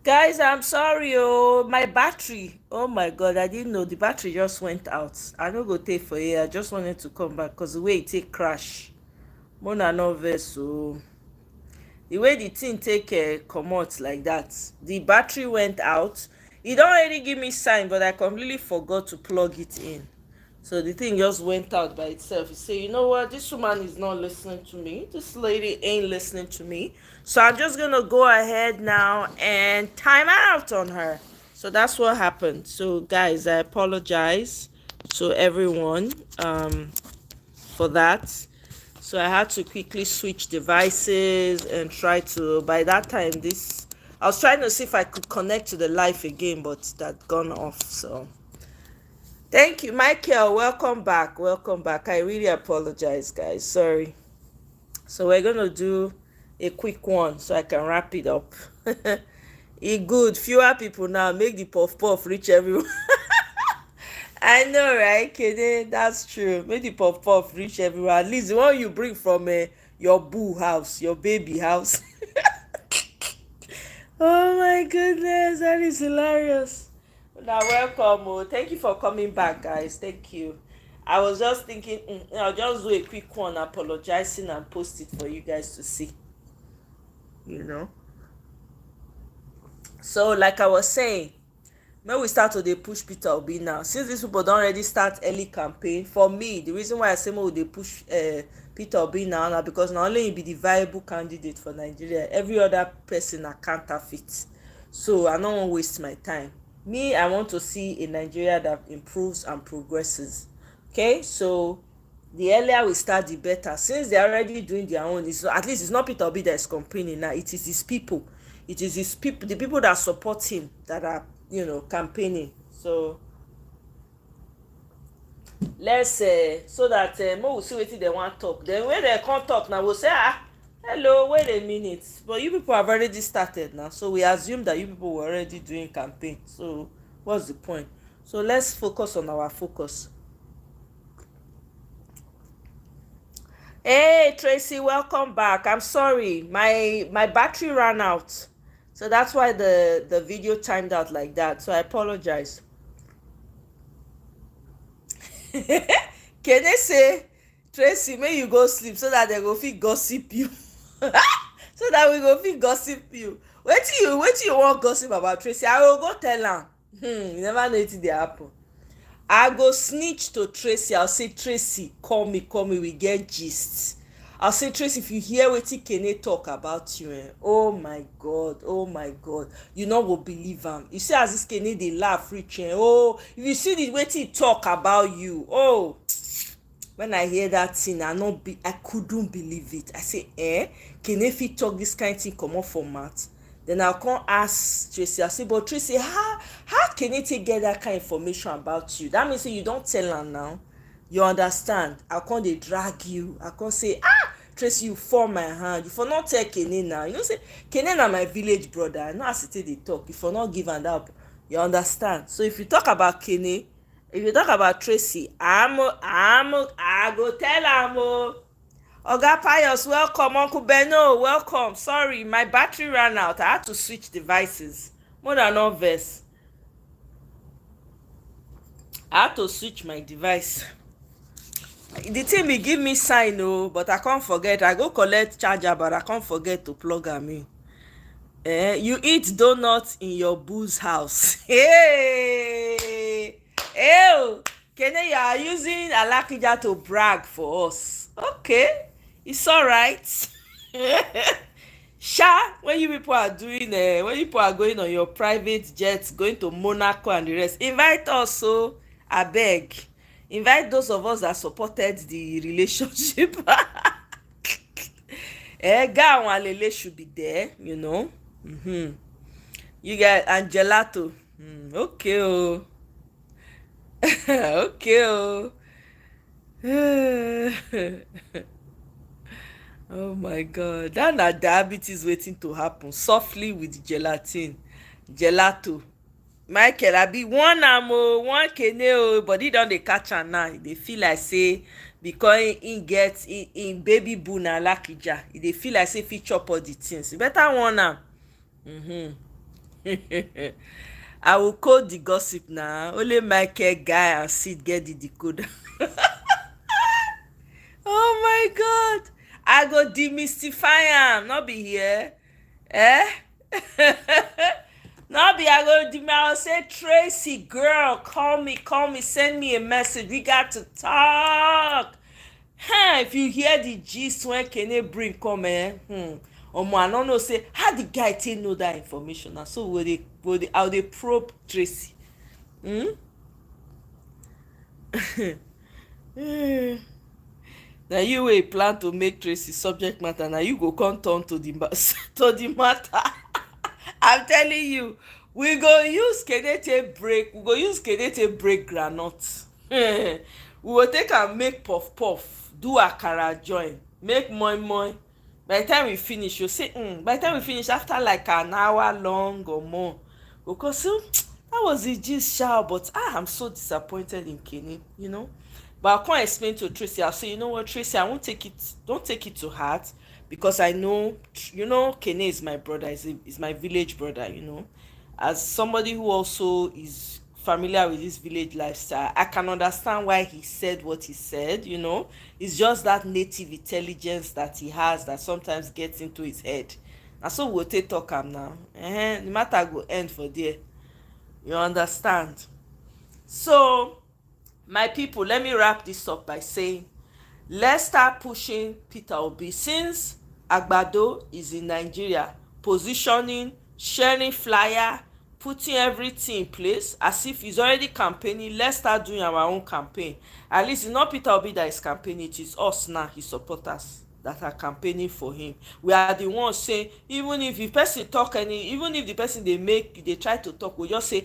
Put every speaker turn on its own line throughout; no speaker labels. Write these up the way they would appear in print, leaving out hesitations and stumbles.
Guys, I'm sorry, oh, my battery. Oh my god, I didn't know the battery just went out. I no go take for here. I just wanted to come back because the way it take crash. Mona no vex so the way the thing take comot like that. The battery went out. E don already give me sign, but I completely forgot to plug it in. So the thing just went out by itself. He say, you know what, this woman is not listening to me. This lady ain't listening to me. So I'm just gonna go ahead now and time out on her. So that's what happened. So guys, I apologize to everyone for that. So I had to quickly switch devices and try to, by that time, this I was trying to see if I could connect to the live again, but that gone off. So thank you, Michael. Welcome back. Welcome back. I really apologize, guys. Sorry. So we're gonna do a quick one so I can wrap it up. E good. Fewer people now. Make the puff puff reach everyone. I know, right, Kede? That's true. Make the puff puff reach everyone. At least the one you bring from your boo house, your baby house. Oh my goodness, that is hilarious. Now, welcome. Oh, thank you for coming back, guys. Thank you. I was just thinking, I'll just do a quick one, apologizing and post it for you guys to see. You know. So, like I was saying, when we start to dey push Peter Obi now, since these people don already start early campaign, for me the reason why I say make we dey push Peter Obi now na because na only him be the viable candidate for Nigeria. Every other person na counterfeit. So I no wan waste my time. Me, I want to see a Nigeria that improves and progresses. Okay, so the earlier we start the better. Since they are already doing their own, it's at least it's not Peter Obi that is complaining now. It is his people. It is his people, the people that support him, that are, campaigning. So let's so that more we see wetin dem wan talk. Then when dem come talk now, we'll say, hello, wait a minute, but you people have already started now, so we assume that you people were already doing campaign. So what's the point? So let's focus on our focus. Hey Tracy, welcome back. I'm sorry, my battery ran out, so that's why the video timed out like that. So I apologize. Can they say, Tracy, may you go sleep so that they go fit gossip you? So that we go fit gossip you. Wetin you wan gossip about Tracy? I will go tell am. You never know wetin dey happen. I go snitch to Tracy. I'll say, Tracy, call me, we get gist. I'll say, Tracy, if you hear wetin Kene talk about you, oh my god, you no go believe am. You see as this Kene dey laugh reach, oh, if you see the wetin he talk about you, oh, when I hear that thing, I couldn't believe it. I say, Kene fit talk this kind thing comot for mouth? Then I'll come ask Tracy. I say, but Tracy, how can you take get that kind of information about you? That means say you don't tell her now. You understand? I'll come they drag you. I'll come say, Tracy, you fall my hand. You for not tell Kene now. You know say Kene na my village brother. I know as they talk. You for not give am up. You understand? So if you talk about Kene, if you talk about Tracy, I go tell am. Oga Pius, welcome. Uncle Beno, welcome. Sorry, my battery ran out. I had to switch devices. More than no verse. I had to switch my device. The thing be give me sign, but I can't forget. I go collect charger, but I can't forget to plug am in. You eat donuts in your boo's house. Hey! Ew! Kene, you are using Alakija to brag for us. Okay. It's alright. Sha, when you people are doing when you people are going on your private jets, going to Monaco and the rest, invite us. So abeg, invite those of us that supported the relationship. Ga and Lele should be there, you know. You guys, and gelato. Okay, oh. Okay, oh. Oh my god, that na diabetes waiting to happen softly with gelato. Michael, I be one am one Kene body don dey catch am now. E dey feel like say because im get im baby boo na Alakija, e dey feel like say fit chop all the things. You better warn am. I will code the gossip now. Only Michael, Guy, and Sid get the decoder. Oh my God. I go demystify am, no be here. Eh? No be I go I go say, Tracy, girl, call me, send me a message. We got to talk. If you hear the gist when Kene bring come, omo, I no know say how the guy take know that information. Na so how dey probe Tracy. Na you wey plan to make Tracy subject matter, na you go come turn to the to the matter. I'm telling you, we go use Kene take break, groundnut. We go take am make puff puff, do akara join, make moi moi. By the time we finish, you say, by the time we finish, after like an hour long or more, we go say, that was the gist sha, but I'm so disappointed in Kene, you know. But I can't explain to Tracy. I'll say, you know what, Tracy, I won't take it, don't take it to heart, because I know, you know, Kene is my brother, is my village brother, you know. As somebody who also is familiar with this village lifestyle, I can understand why he said what he said, you know. It's just that native intelligence that he has that sometimes gets into his head. And so we'll take talk am now. The matter go end for there. You understand? So, my people, let me wrap this up by saying, let's start pushing Peter Obi. Since Agbado is in Nigeria, positioning, sharing flyer, putting everything in place as if he's already campaigning. Let's start doing our own campaign. At least it's not Peter Obi that is campaigning, it is us now, his supporters, that are campaigning for him. We are the ones saying, even if the person talk even if the person they try to talk, we just say,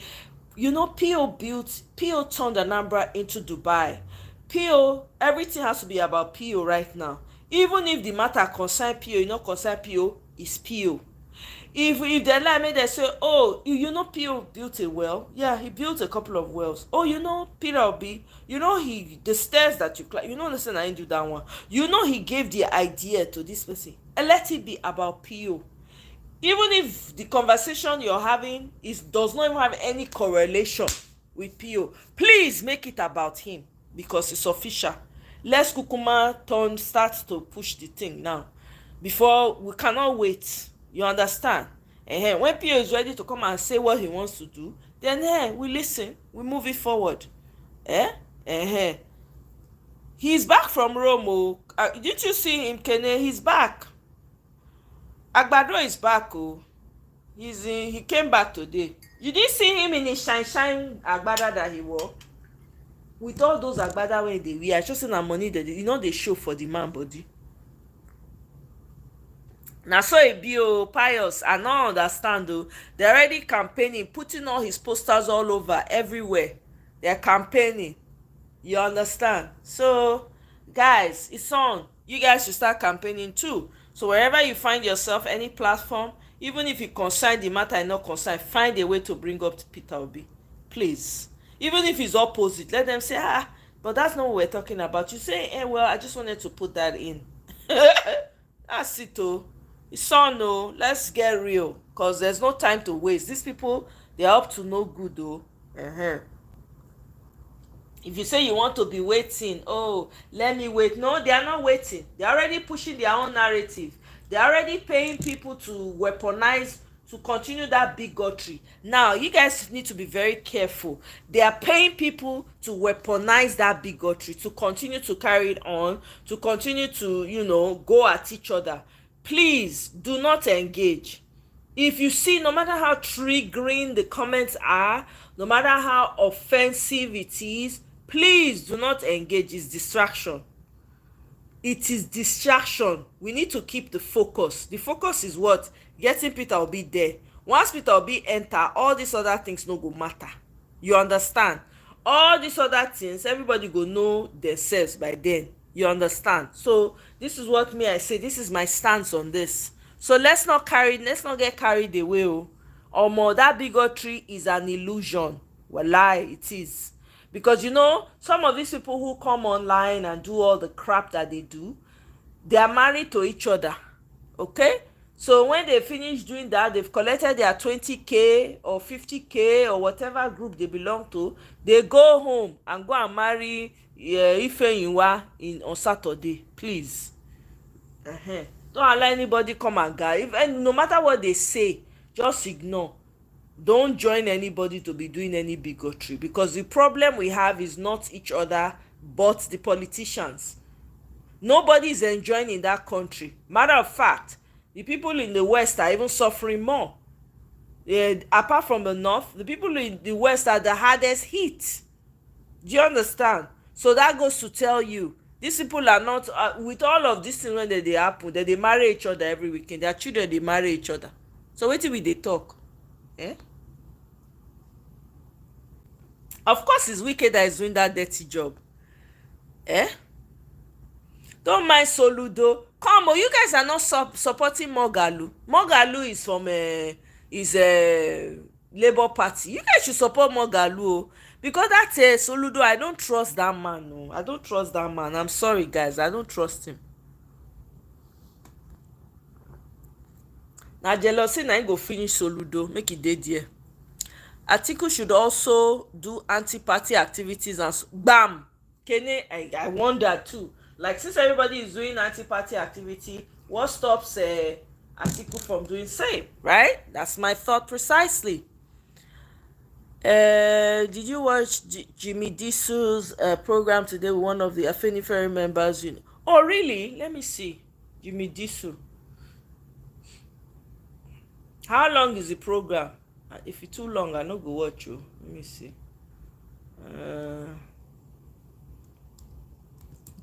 you know, PO turned Anambra into Dubai. PO, everything has to be about PO right now. Even if the matter concern PO, you know, concern PO, is PO. If they lie, make they say, oh, you know, PO built a well. Yeah, he built a couple of wells. Oh, you know, Peter Obi, you know, the stairs that you climb, you know, listen, I didn't do that one. You know, he gave the idea to this person. And let it be about PO. Even if the conversation you're having does not even have any correlation with PO, please make it about him, because it's official. Let's kukuma start to push the thing now, before we cannot wait. You understand? When PO is ready to come and say what he wants to do, then we listen, we move it forward. He's back from Rome. Didn't you see him, Kene? He's back. Agbado is back. He came back today. You didn't see him in his shine agbada that he wore, with all those agbada wey dey wear. Just say na money that you know they show for the man body. Na so e be pious. I no understand they already campaigning, putting all his posters all over everywhere. They're campaigning. You understand? So guys, it's on. You guys should start campaigning too. So wherever you find yourself, any platform, even if you concern the matter and not concern, find a way to bring up to Peter Obi, please. Even if it's opposite, let them say, but that's not what we're talking about. You say, well, I just wanted to put that in. That's it. It's on. Let's get real, because there's no time to waste. These people, they're up to no good though. If you say you want to be waiting, let me wait. No, they are not waiting. They're already pushing their own narrative. They're already paying people to weaponize, to continue that bigotry. Now, you guys need to be very careful. They are paying people to weaponize that bigotry, to continue to carry it on, to continue to, go at each other. Please, do not engage. If you see, no matter how triggering the comments are, no matter how offensive it is, please do not engage. It's distraction. It is distraction. We need to keep the focus. The focus is what? Getting Peter Obi there. Once Peter Obi enter, all these other things no go matter. You understand? All these other things, everybody go know themselves by then. You understand? So this is what I say. This is my stance on this. So let's not get carried away. Omo, that bigotry is an illusion. Wallahi, it is. Because some of these people who come online and do all the crap that they do, they are married to each other. Okay? So when they finish doing that, they've collected their 20K or 50K or whatever group they belong to, they go home and go and marry Ifeyinwa on Saturday. Please. Don't allow anybody come and guide. No matter what they say, just ignore. Don't join anybody to be doing any bigotry, because the problem we have is not each other but the politicians. Nobody is enjoying in that country. Matter of fact, the people in the west are even suffering more. Apart from the north, the people in the west are the hardest hit. Do you understand? So that goes to tell you, these people are not with all of this thing when they happen, that they marry each other every weekend. Their children, they marry each other. So wetin we dey talk? Of course it's Wike that is doing that dirty job. Don't mind Soludo. Come on, you guys are not supporting Moghalu. Moghalu is from Labour Party. You guys should support Moghalu, because that Soludo, I don't trust that man. No, I don't trust that man. I'm sorry, guys, I don't trust him. Na jealousy na him go finish Soludo, make e dey there. Atiku should also do anti-party activities and bam. Kene, I wonder too. Like, since everybody is doing anti-party activity, what stops Atiku from doing same, right? That's my thought precisely. Did you watch Jimmy Disu's program today with one of the Afanifer members? Oh, really? Let me see. Jimmy Disu. How long is the program? If it's too long, I no go watch you. Let me see.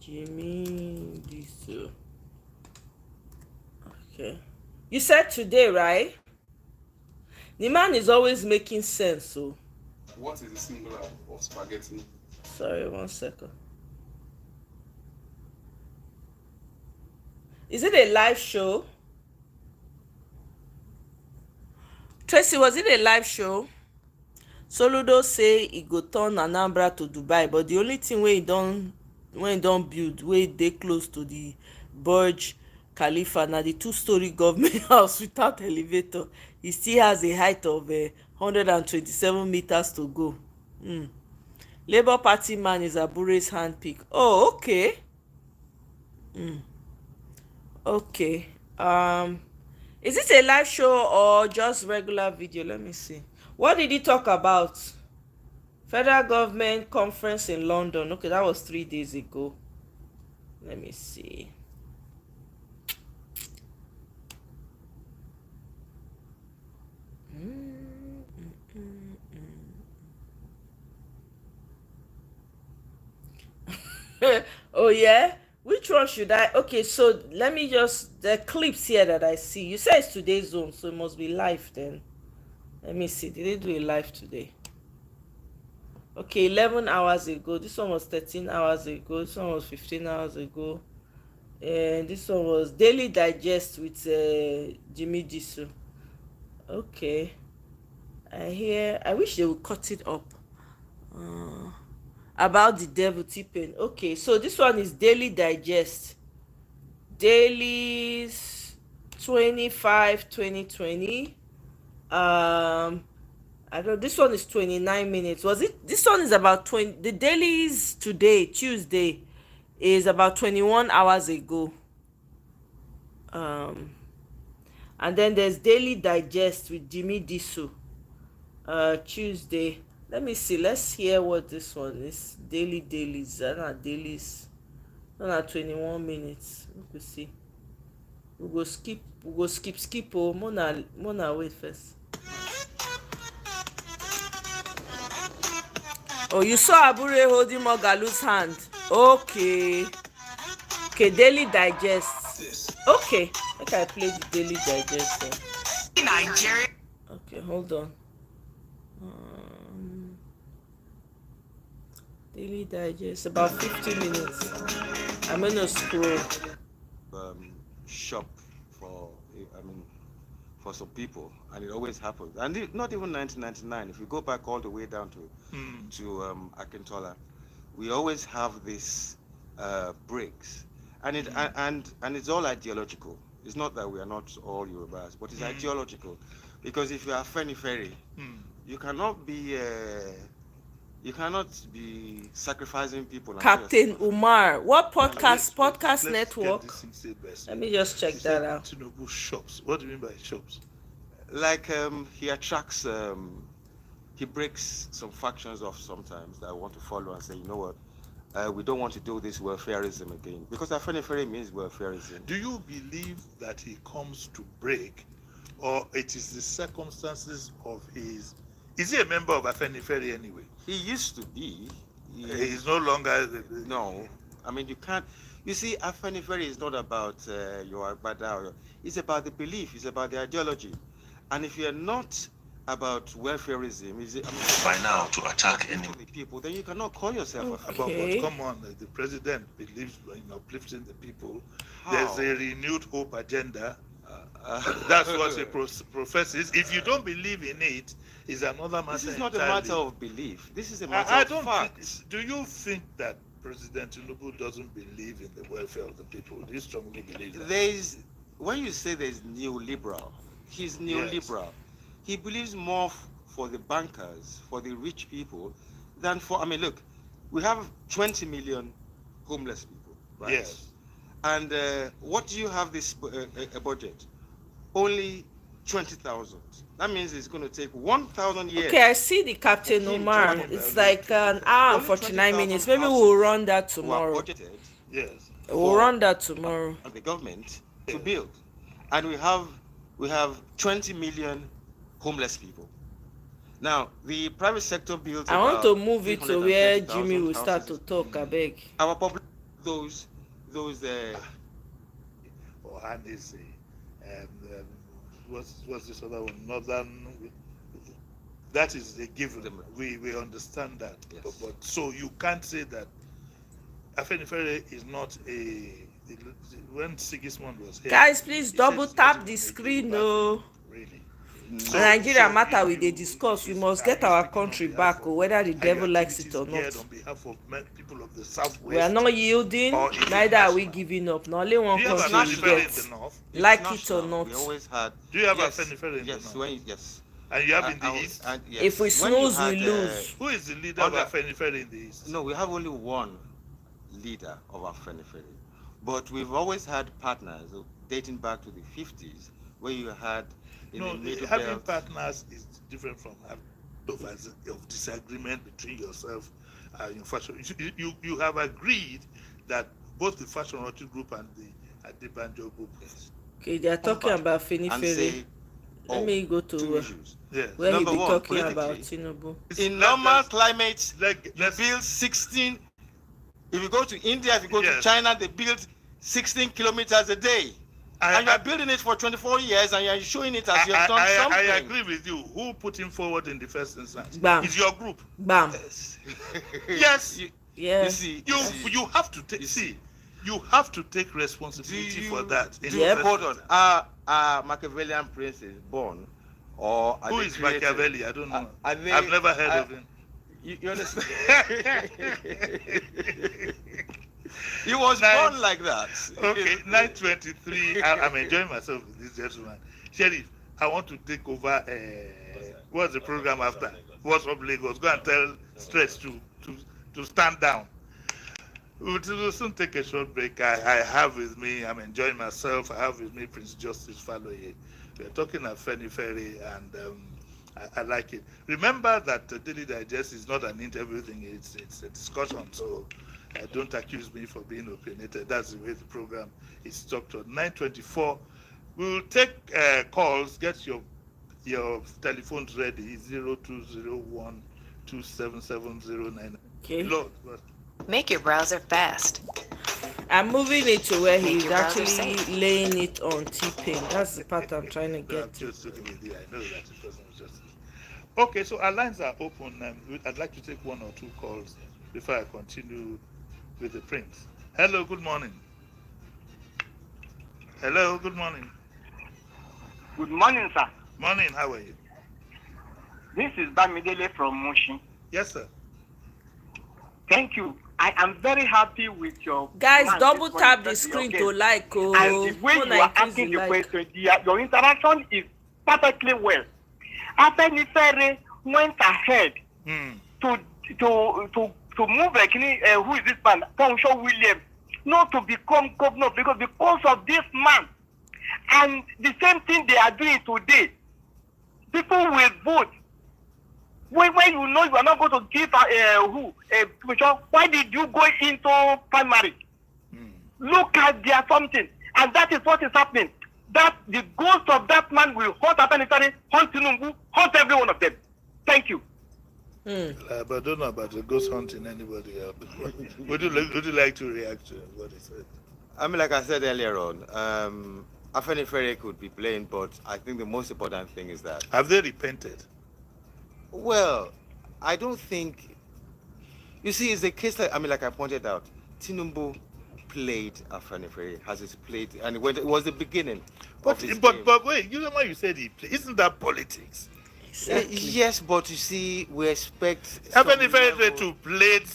Jimmy Disu. Okay. You said today, right? The man is always making sense, so.
What is the singular of spaghetti?
Sorry, 1 second. Is it a live show? Tracy, was it a live show? Soludo say he go turn Anambra to Dubai, but the only thing wey he don build, wey dey close to the Burj Khalifa, na the 2-story government house without elevator. He still has a height of 127 meters to go. Labour Party man is Abure's handpick. Oh, okay. Okay. Is it a live show or just regular video? Let me see. What did he talk about? Federal government conference in London. Okay, that was 3 days ago. Let me see. Oh yeah, which one should I? Okay, so let me just, the clips here that I see, you say it's today's zone, so it must be live then. Let me see, did they do a live today? Okay, 11 hours ago. This one was 13 hours ago. This one was 15 hours ago. And this one was Daily Digest with Jimmy Disu. Okay, I wish they would cut it up. About the devil T-Pain. Okay, so this one is Daily Digest. Dailies 25/2020. I don't, this one is 29 minutes. Was it? This one is about 20. The dailies today, Tuesday, is about 21 hours ago. And then there's Daily Digest with Jimmy Disu. Tuesday. Let me see. Let's hear what this one is. Dailies. Not dailies. Not 21 minutes. We could see. We go skip. Oh, Mona, wait first. Oh, you saw Abure holding Moghalu's hand. Okay. Okay, Daily Digest. Okay. Okay, I play the Daily Digest then. Nigeria. Okay, hold on. Daily Digest, about 50 minutes. I'm gonna scroll.
Shop for, for some people, and it always happens. And not even 1999. If you go back all the way down to Akintola, we always have this breaks, and it's all ideological. It's not that we are not all Yorubas, but it's ideological. Because if you are Afenifere, you cannot be sacrificing people. And
Captain Umar. What
Let's
podcast
get
network?
this thing said by
Let me just check
You
that
said
out.
Tinubu shops. What do you mean by shops?
Like he attracts, he breaks some factions off sometimes that want to follow and say, you know what, we don't want to do this welfareism again, because Afenifere means welfareism.
Do you believe that he comes to break, or it is the circumstances of his? Is he a member of Afenifere anyway?
He used to be.
He's no longer.
No, I mean you can't. You see, Afenifere is not about your agbada. It's about the belief. It's about the ideology. And if you're not about welfareism,
By now to attack any
the people, then you cannot call yourself a
Okay.
But come on, the president believes in uplifting the people.
How?
There's a renewed hope agenda. That's what he professes. If you don't believe in it, it's another matter.
This is not
entirely.
a matter of belief. This is a matter
I
of
don't
fact.
do you think that President Tinubu doesn't believe in the welfare of the people? Do you strongly believe that?
When you say there's neoliberal, he's neoliberal. He believes more for the bankers, for the rich people, than for, I mean, look, we have 20 million homeless people, right?
Yes.
And what do you have this budget? Only 20,000. That means it's going to take 1,000 years.
Okay, I see the Captain Umar. It's like an hour and 49 minutes. Maybe we'll run that tomorrow.
Budgeted
Yes.
We'll run that tomorrow.
the government to build, and we have 20 million homeless people. Now the private sector builds.
I want to move it to where
330,000
Jimmy will start to
houses.
talk, I beg.
Our public, those
Or Hanesi, what's this other one? Northern. That is a given. We understand that.
Yes.
But so you can't say that Afenifere is not a. When Sigismund was here,
Guys, please
he
double
said
tap
it
the
wasn't
screen,
a
no.
Really.
Nigeria matter we dey discuss. We must get our country back, or whether the
Are
devil
your
likes it or
activities
not.
geared on behalf of people of the Southwest?
We are not yielding,
Or is it
neither are we
national?
giving up. Now only one
Do you have
country we
Afenifere in
get,
the north?
like it or
national.
not.
We always had.
Do you have
yes,
Afenifere in the
yes,
north?
yes.
And you have in
And-
the
and-
east?
and yes.
If we
When you
snooze, we
had,
lose.
Who is the leader
other-
of Afenifere in the east?
No, we have only one leader of Afenifere, but we've always had partners dating back to the 50s, where you had in the middle
having
belt.
partners is different from having of disagreement between yourself and your fashion. You have agreed that both the Fashion Roti group and the Adebanjo group.
Okay, they are talking about
and
Afenifere.
say,
Let me go to
two issues.
Yes.
where he
Number
be
one,
talking about
politically,
Tinubu.
In normal climates,
Let's
you build 16. If you go to India, if you go to
Yes.
China, they build 16 kilometers a day. And you're building it for 24 years and you're showing it as you have done something.
I agree with you. Who put him forward in the first instance?
Bam.
It's your group.
Bam.
Yes.
You
Yeah.
see,
You have to take you have to take responsibility for that. in the
Yep.
first
hold on.
instance.
Are Machiavellian princes born? Or are
Who
they
is
created?
Machiavelli? I don't know.
Are they-
I've never heard of him.
You understand? He was
Nice.
born like that.
Okay, 9:23. I'm enjoying myself with this gentleman. Sheriff, I want to take over. What's the program after? What's up, Lagos? Go and tell Stretch to stand down. We'll soon take a short break. I have with me, I'm enjoying myself. I have with me Prince Justice Faloye. We're talking Afenifere, and I like it. Remember that Daily Digest is not an interview thing, it's a discussion. So don't accuse me for being opinionated. That's the way the program is structured. 9:24. We'll take calls. Get your telephones ready. 0201 27709.
Okay.
Lord,
Make your browser fast.
I'm moving it to where
Make
he's
your browser
actually
safe.
laying it on T-Pain. That's the part I'm trying to
I'm
get to.
just looking with you. I know that the person was just. Okay, so our lines are open. I'd like to take one or two calls before I continue with the prince. Hello, good morning. Hello, good morning.
Good morning, sir.
Morning, how are you?
This is Bamidele from Mushin.
Yes, sir.
Thank you. I am very happy with your
Guys,
man,
double
this
tap the
one,
screen
okay.
to like.
And
Oh,
the way
Mona
you are
increase
asking
the
the
like.
question, your interaction is perfectly well. Afanifer went ahead to move who is this man? Poncho Williams, not to become governor because of this man. And the same thing they are doing today. People will vote. When you know you are not going to give why did you go into primary? Look at their something, and that is what is happening. That the ghost of that man will haunt Afenifere, haunt Tinubu, haunt every one of them. Thank you.
But I don't know about the ghost hunting anybody else. Would you like to react to what he said?
I mean, like I said earlier on, Afenifere could be blamed, but I think the most important thing is that...
Have they repented?
Well, I don't think... You see, it's a case like, like I pointed out, Tinubu played Afenifere, has it played, and it was the beginning of his game.
But wait, you know what you said he played? Isn't that politics?
Yes, but you see, we expect...
Afenifere to played,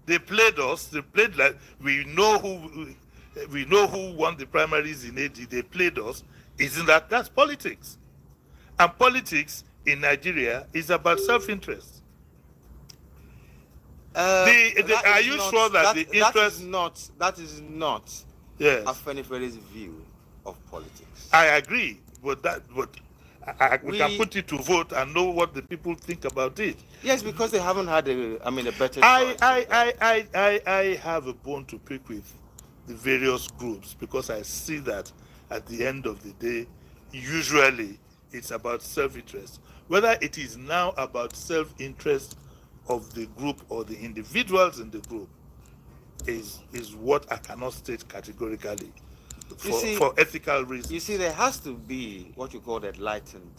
they played us, they played like, we know who won the primaries in AD, they played us. Isn't that's politics? And politics in Nigeria is about self-interest. Are you sure that the interest...
That is not
yes.
Afenifere's view of politics.
I agree, but we can put it to vote and know what the people think about it.
Yes, because they haven't had a better choice.
I have a bone to pick with the various groups because I see that at the end of the day, usually it's about self-interest. Whether it is now about self-interest of the group or the individuals in the group is what I cannot state categorically for ethical reasons.
You see, there has to be what you call enlightened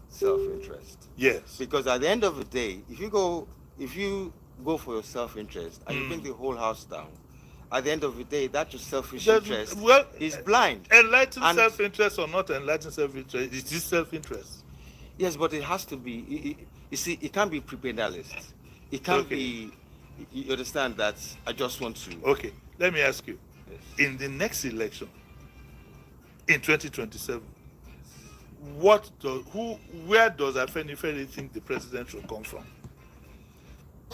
self-interest.
Yes.
Because at the end of the day, if you go for your self-interest and you bring the whole house down, at the end of the day, that your selfish interest is blind.
Enlightened self-interest or not enlightened self-interest, it is self-interest.
Yes, but it has to be, you see, it can't be pre-penalist. It can't be, you understand that I just want to.
Okay, let me ask you. Yes. In the next election, in 2027, where does Afenifere think the president should come from?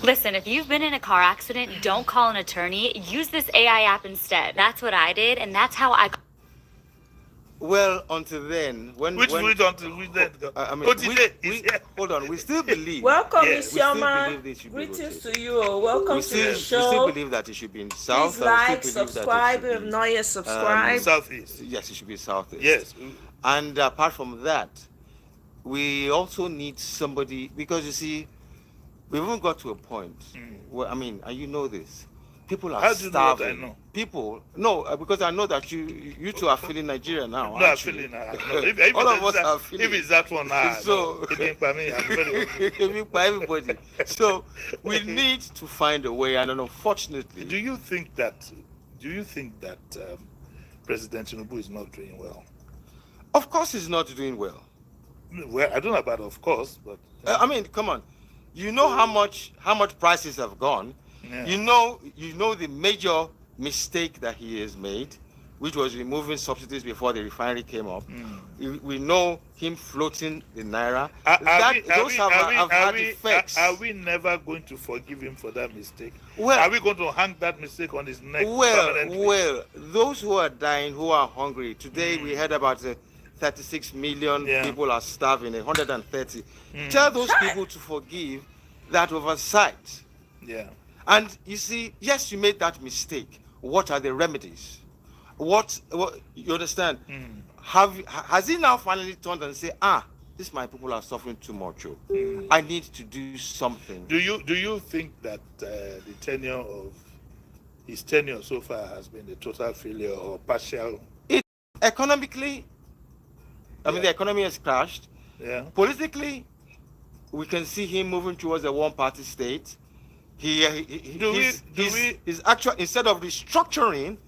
Listen, if you've been in a car accident, don't call an attorney. Use this AI app instead. That's what I did, and that's how I...
Well, until then, hold on, we still believe.
Welcome, Miss Yoma. Greetings to you. Welcome to the show.
We still believe that it should be in South.
Please like, subscribe, if not yet subscribe.
Southeast.
Yes, it should be Southeast.
Yes.
And apart from that, we also need somebody, because you see, we even got to a point where, and you know this, people are starving.
How do you know that I know?
People, because I know that you two are feeling Nigeria now.
No, I'm feeling if
all of us are feeling.
If it's that one,
so everybody. So we need to find a way, and unfortunately,
do you think that President Tinubu is not doing well?
Of course, he's not doing well.
Well, I don't know about of course, but
come on. You know how much prices have gone. Yeah. You know the major mistake that he has made, which was removing subsidies before the refinery came up. We know him floating the naira. Those have had effects.
Are we never going to forgive him for that mistake?
Well,
are we going to hang that mistake on his neck?
Well, those who are dying, who are hungry. Today we heard about 36 million people are starving, 130. Tell those people to forgive that oversight.
Yeah.
And you see, yes, you made that mistake. What are the remedies? What you understand? Has he now finally turned and say, my people are suffering too much. I need to do something.
Do you think that his tenure so far has been a total failure or partial?
Economically, the economy has crashed.
Yeah.
Politically, we can see him moving towards a one-party state. He's actually, instead of restructuring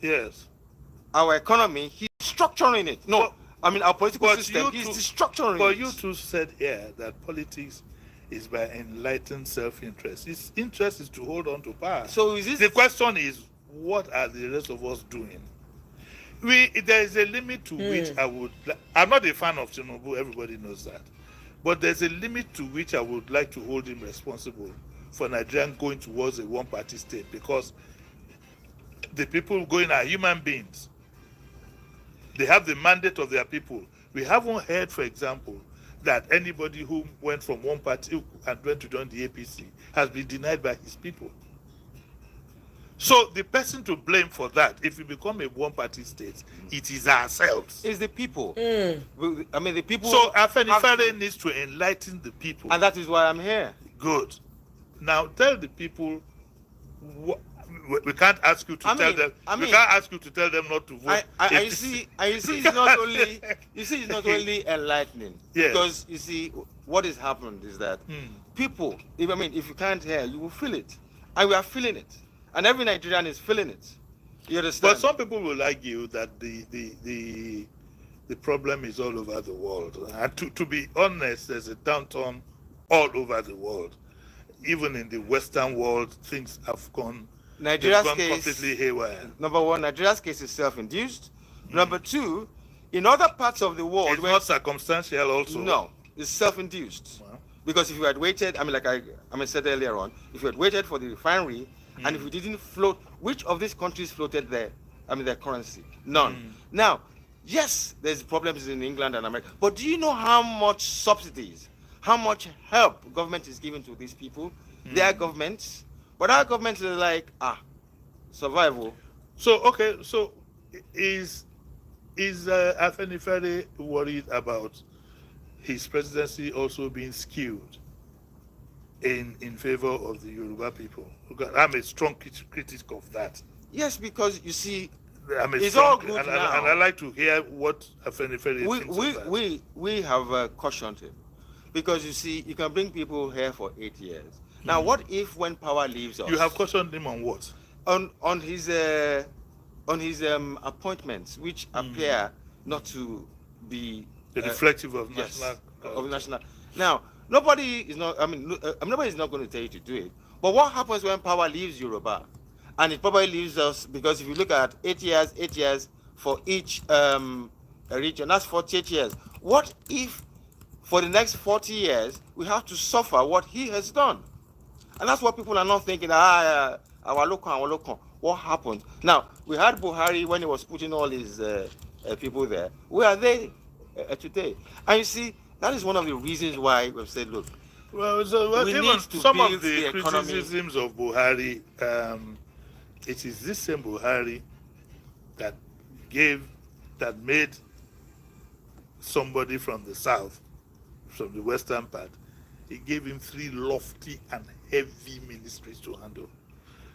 our economy, he's structuring it. No, our political system, he's restructuring it.
But you two said here that politics is by enlightened self-interest. Its interest is to hold on to power.
So is this
The question is, what are the rest of us doing? There is a limit to which I'm not a fan of Tinubu, everybody knows that. But there's a limit to which I would like to hold him responsible for Nigeria going towards a one-party state, because the people going are human beings. They have the mandate of their people. We haven't heard, for example, that anybody who went from one party and went to join the APC has been denied by his people. So the person to blame for that, if we become a one-party state, it is ourselves.
is the people. I mean, the people.
So Afanifer needs to enlighten the people.
And that is why I'm here.
Good. Now tell the people. We can't ask you to tell them. We can't ask you to tell them not to vote.
You see, it's not only. You see, it's not only enlightening.
Yes.
Because you see, what has happened is that people. If you can't hear, you will feel it, and we are feeling it, and every Nigerian is feeling it. You understand?
But some people will argue that the problem is all over the world. And to be honest, there's a downturn all over the world. Even in the Western world, things have gone.
Nigeria's case,
completely haywire.
Number one, Nigeria's case is self-induced. Number two, in other parts of the world,
it's not circumstantial also.
No, it's self-induced.
Wow.
Because if you had waited, like I said earlier on, if you had waited for the refinery, and if we didn't float, which of these countries floated their currency? None. Now, yes, there's problems in England and America, but do you know how much subsidies, how much help government is giving to these people? Their governments. But our government is like, survival.
So, okay, so is Afanifer worried about his presidency also being skewed in favor of the Yoruba people? I'm a strong critic of that.
Yes, because you see,
it's
all good
and
now.
And I like to hear what Afanifer thinks of that.
We have cautioned him, because you see, you can bring people here for 8 years. Now, what if when power leaves us?
You have cautioned him on what?
On his appointments, which appear not to be
reflective of
national. Now, nobody is not going to tell you to do it. But what happens when power leaves Yoruba, and it probably leaves us? Because if you look at 8 years for each region, that's 48 years. What if for the next 40 years we have to suffer what he has done? And that's what people are not thinking. Our local. What happened? Now, we had Buhari when he was putting all his people there. Where are they today? And you see, that is one of the reasons why we've said, look, we need to
some
build
of the
economy.
criticisms of Buhari, it is this same Buhari that made somebody from the south, from the western part, he gave him 3 lofty and heavy ministries to handle.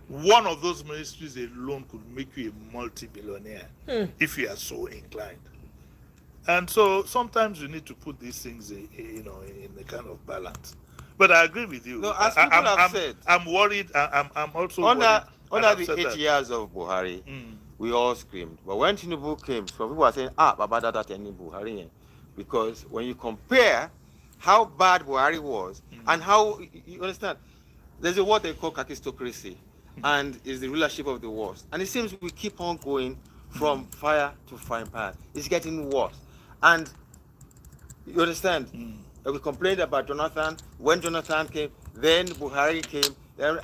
One of those ministries alone could make you a multi-billionaire if you are so inclined. And so sometimes you need to put these things, in a kind of balance. But I agree with you.
No, as people have said,
I'm worried. I'm also worried.
Under the 8 years of Buhari, we all screamed. But when Tinubu came, some people are saying, Baba that any Buhari. Because when you compare how bad Buhari was and how, you understand, there's a word they call kakistocracy, and is the rulership of the worst. And it seems we keep on going from fire to frying pan. It's getting worse. And you understand, we complained about Jonathan. When Jonathan came, then Buhari came.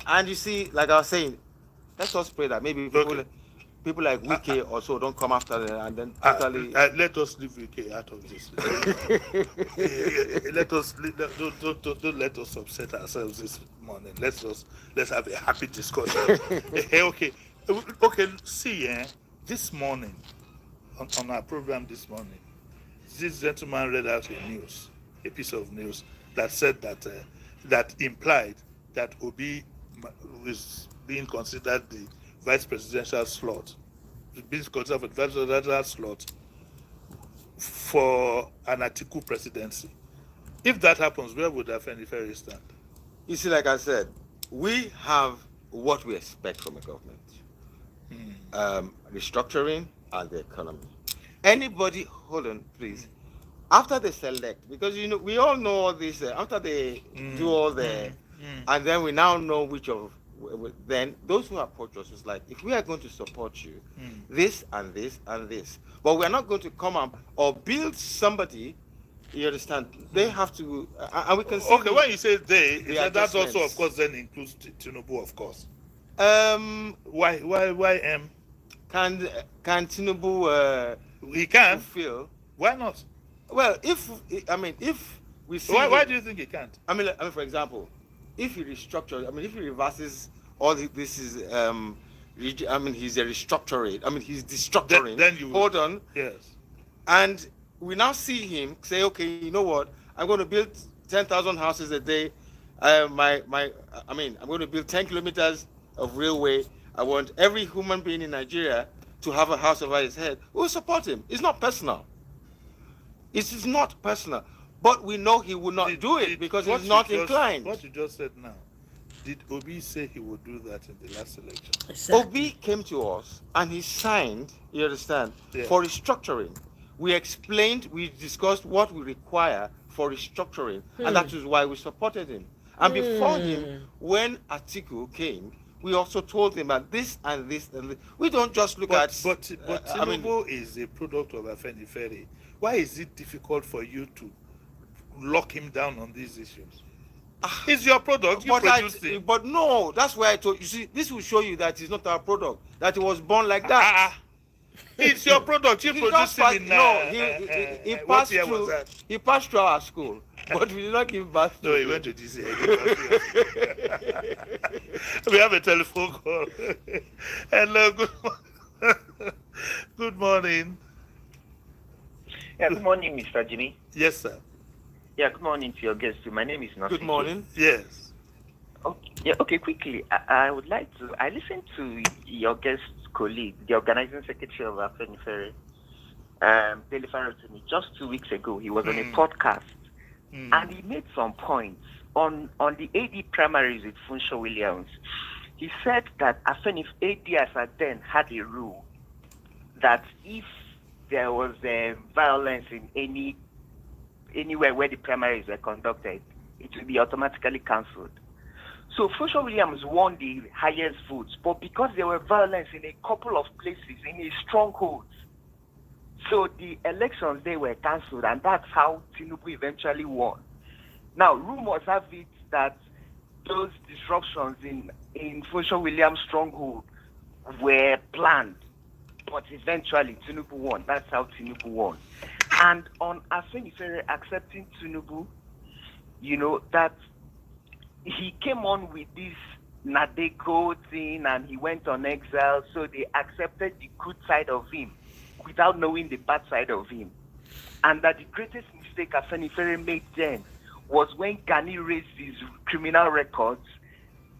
And you see, like I was saying, let's just pray that maybe people like Wike also don't come after them and then totally.
Let us leave Wike out of this. Don't let us upset ourselves this morning. Let's have a happy discussion. Okay. See, this morning on our program this morning, this gentleman read out a piece of news that said that implied that Obi is being considered the vice presidential slot, being considered for the vice presidential slot for an Atiku presidency. If that happens, where would Afanifer stand?
You see, like I said, we have what we expect from a government. Restructuring and the economy. Anybody, hold on, please. after they select, because we all know all this. After they do all the, and then we now know which of. Then those who approach us is like, if we are going to support you, this and this and this, but we are not going to come up or build somebody. You understand? They have to, and we can see.
Okay, when you say they, that also, of course, then includes Tinubu, of course. Why
Can Tinubu?
He can.
Fulfill?
Why not?
Well, if we see.
Why do you think he can't?
I mean, for example, if he restructures, if he reverses all this is, he's a restructuring. He's destructuring.
Then you
hold on.
Yes.
And we now see him say, okay, you know what? I'm going to build 10,000 houses a day. I'm going to build 10 kilometers of railway. I want every human being in Nigeria to have a house over his head. We'll support him. It's not personal. It is not personal. But we know he will not do it because he's not inclined.
What you just said now, did Obi say he would do that in the last election?
Exactly.
Obi came to us and he signed, you understand, for restructuring. We explained, we discussed what we require for restructuring, and that is why we supported him. And before him, when Atiku came, we also told him that this and this and this. We don't just look at.
But Tinubu is a product of Afanifer. Why is it difficult for you to lock him down on these issues? It's your product. You produced it.
But no, that's why I told you. See, this will show you that it's not our product. That it was born like that.
It's your product. You produced it in.
He passed through. He passed through our school, but we did not give birth to.
No, he went to DC. We have a telephone call. Hello, good morning.
Yeah, good morning, Mr. Jimmy.
Yes, sir.
Yeah, good morning to your guests. My name is Nasi.
Good morning.
Yes.
Okay, quickly. I would like to. I listened to your guest colleague, the organizing secretary of Afanifer, Dele Farotimi, just 2 weeks ago. He was on a podcast, and he made some points on the AD primaries with Funsho Williams. He said that AD as at then had a rule that if there was violence in anywhere where the primaries were conducted, it will be automatically cancelled. So Funsho Williams won the highest votes, but because there were violence in a couple of places, in a stronghold, so the elections, they were cancelled, and that's how Tinubu eventually won. Now, rumors have it that those disruptions in Funsho Williams' stronghold were planned, but eventually Tinubu won. That's how Tinubu won. And on Afanifer accepting Tinubu, that he came on with this Nadeko thing and he went on exile, so they accepted the good side of him without knowing the bad side of him. And that the greatest mistake Afanifer made then was when Gani raised his criminal records,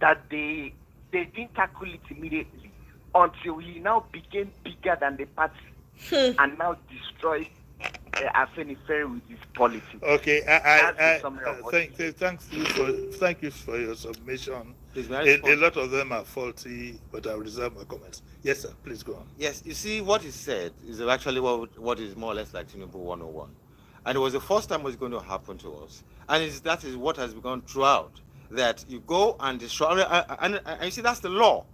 that they didn't tackle it immediately until he now became bigger than the party and now destroyed Afanifer with his politics.
Okay, thank you for your submission. A lot of them are faulty, but I will reserve my comments. Yes, sir. Please go on.
Yes, you see, what he said is actually what is more or less like Tinubu 101. And it was the first time it was going to happen to us. And that is what has begun throughout. That you go and destroy. And you see, that's the law.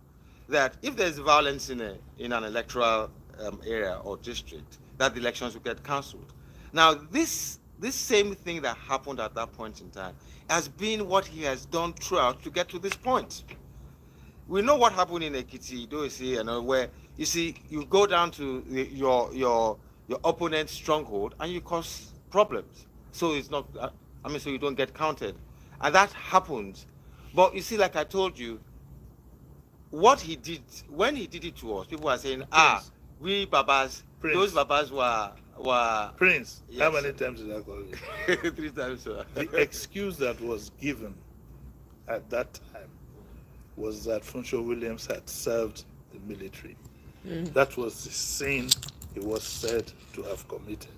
That if there's violence in an electoral area or district, that the elections will get cancelled. Now, this same thing that happened at that point in time has been what he has done throughout to get to this point. We know what happened in Ekiti, where you see you go down to your opponent's stronghold and you cause problems. So it's not. So you don't get counted, and that happens. But you see, like I told you, what he did when he did it to us, people are saying, we Babas,
Prince.
Those Babas were
Prince.
Yes.
How many times did I call you?
3 times, sir.
The excuse that was given at that time was that Funsho Williams had served the military. That was the sin he was said to have committed.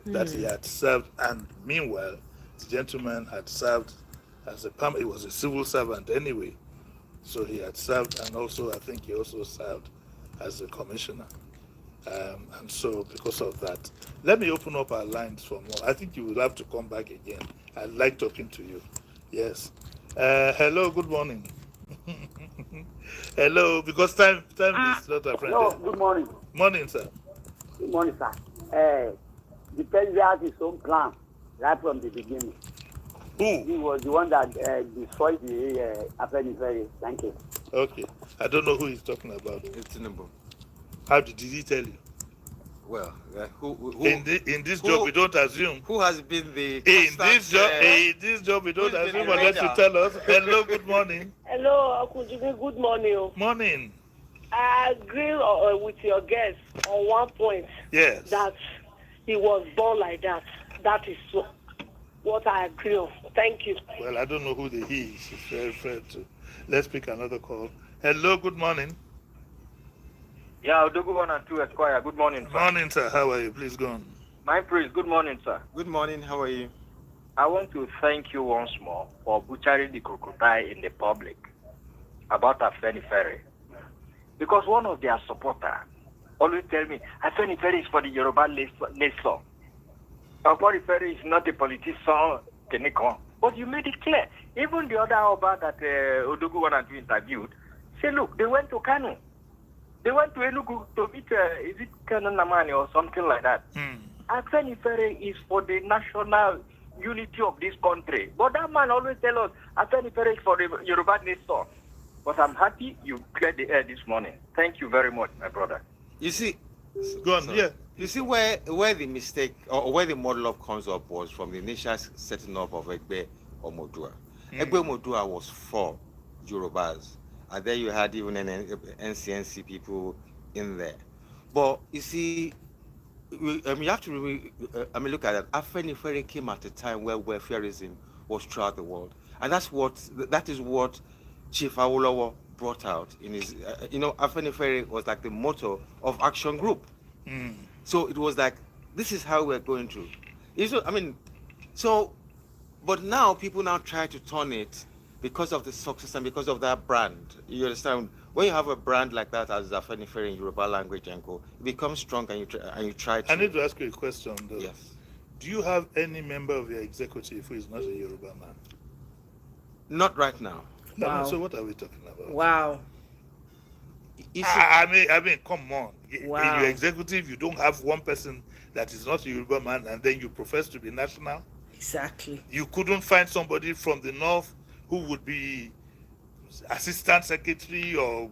That he had served, and meanwhile, the gentleman had served as he was a civil servant anyway. So he had served, and also I think he also served as a commissioner. And so, because of that, let me open up our lines for more. I think you will have to come back again. I like talking to you. Yes. Hello, good morning. Hello, because time is not a friend.
No, good morning.
Morning, sir.
Good morning, sir. The president had his own plan right from the beginning.
Who?
He was the one that destroyed the Afanifer. Thank you.
Okay. I don't know who he's talking about.
It's Tinubu.
How did he tell you?
Well, who
In this job, we don't assume.
who has been the
In
constant,
this job, we don't
who is the
assume unless you
leader?
tell us. Hello, good morning.
Hello, Akunjimi. Good morning.
Morning.
I agree with your guest on one point.
Yes.
That he was born like that. That is what I agree on. Thank you.
Well, I don't know who the he is referred to. Let's pick another call. Hello, good morning.
Yeah, Odogu 1 and 2 Esquire. Good morning, sir.
Morning, sir. How are you? Please go on.
My praise. Good morning, sir.
Good morning. How are you?
I want to thank you once more for butchering the crocodile in the public about Afanifer. Because one of their supporters always tell me, Afanifer is for the Yoruba nation. Afanifer is not a politician, Kenekon. But you made it clear. Even the other Oba that Odogu 1 and 2 interviewed, say, look, they went to Kanu. They went to Enugu to meet, is it Kanu Namani or something like that? Afanifer is for the national unity of this country. But that man always tell us, Afanifer is for the Yoruba nation. But I'm happy you cleared the air this morning. Thank you very much, my brother.
You see,
go on. Yeah.
You see where the mistake or where the model of comes up was from the initial setting up of Egbe Omodua. Egbe Omodua was for Yorubas, and then you had even NCNC people in there. But you see, you have to look at it. Afenifere came at a time where welfareism was throughout the world, and that is what Chief Awolowo brought out in his. Afenifere was like the motto of Action Group. So it was like, this is how we're going to. But now people now try to turn it because of the success and because of that brand. You understand? When you have a brand like that as Afenifere in Yoruba language, it becomes strong and you try to.
I need to ask you a question, though.
Yes.
Do you have any member of your executive who is not a Yoruba man?
Not right now.
Wow.
So what are we talking about?
Wow.
I mean, come on.
Wow.
In your executive, you don't have one person that is not a Yoruba man, and then you profess to be national.
Exactly.
You couldn't find somebody from the north who would be assistant secretary or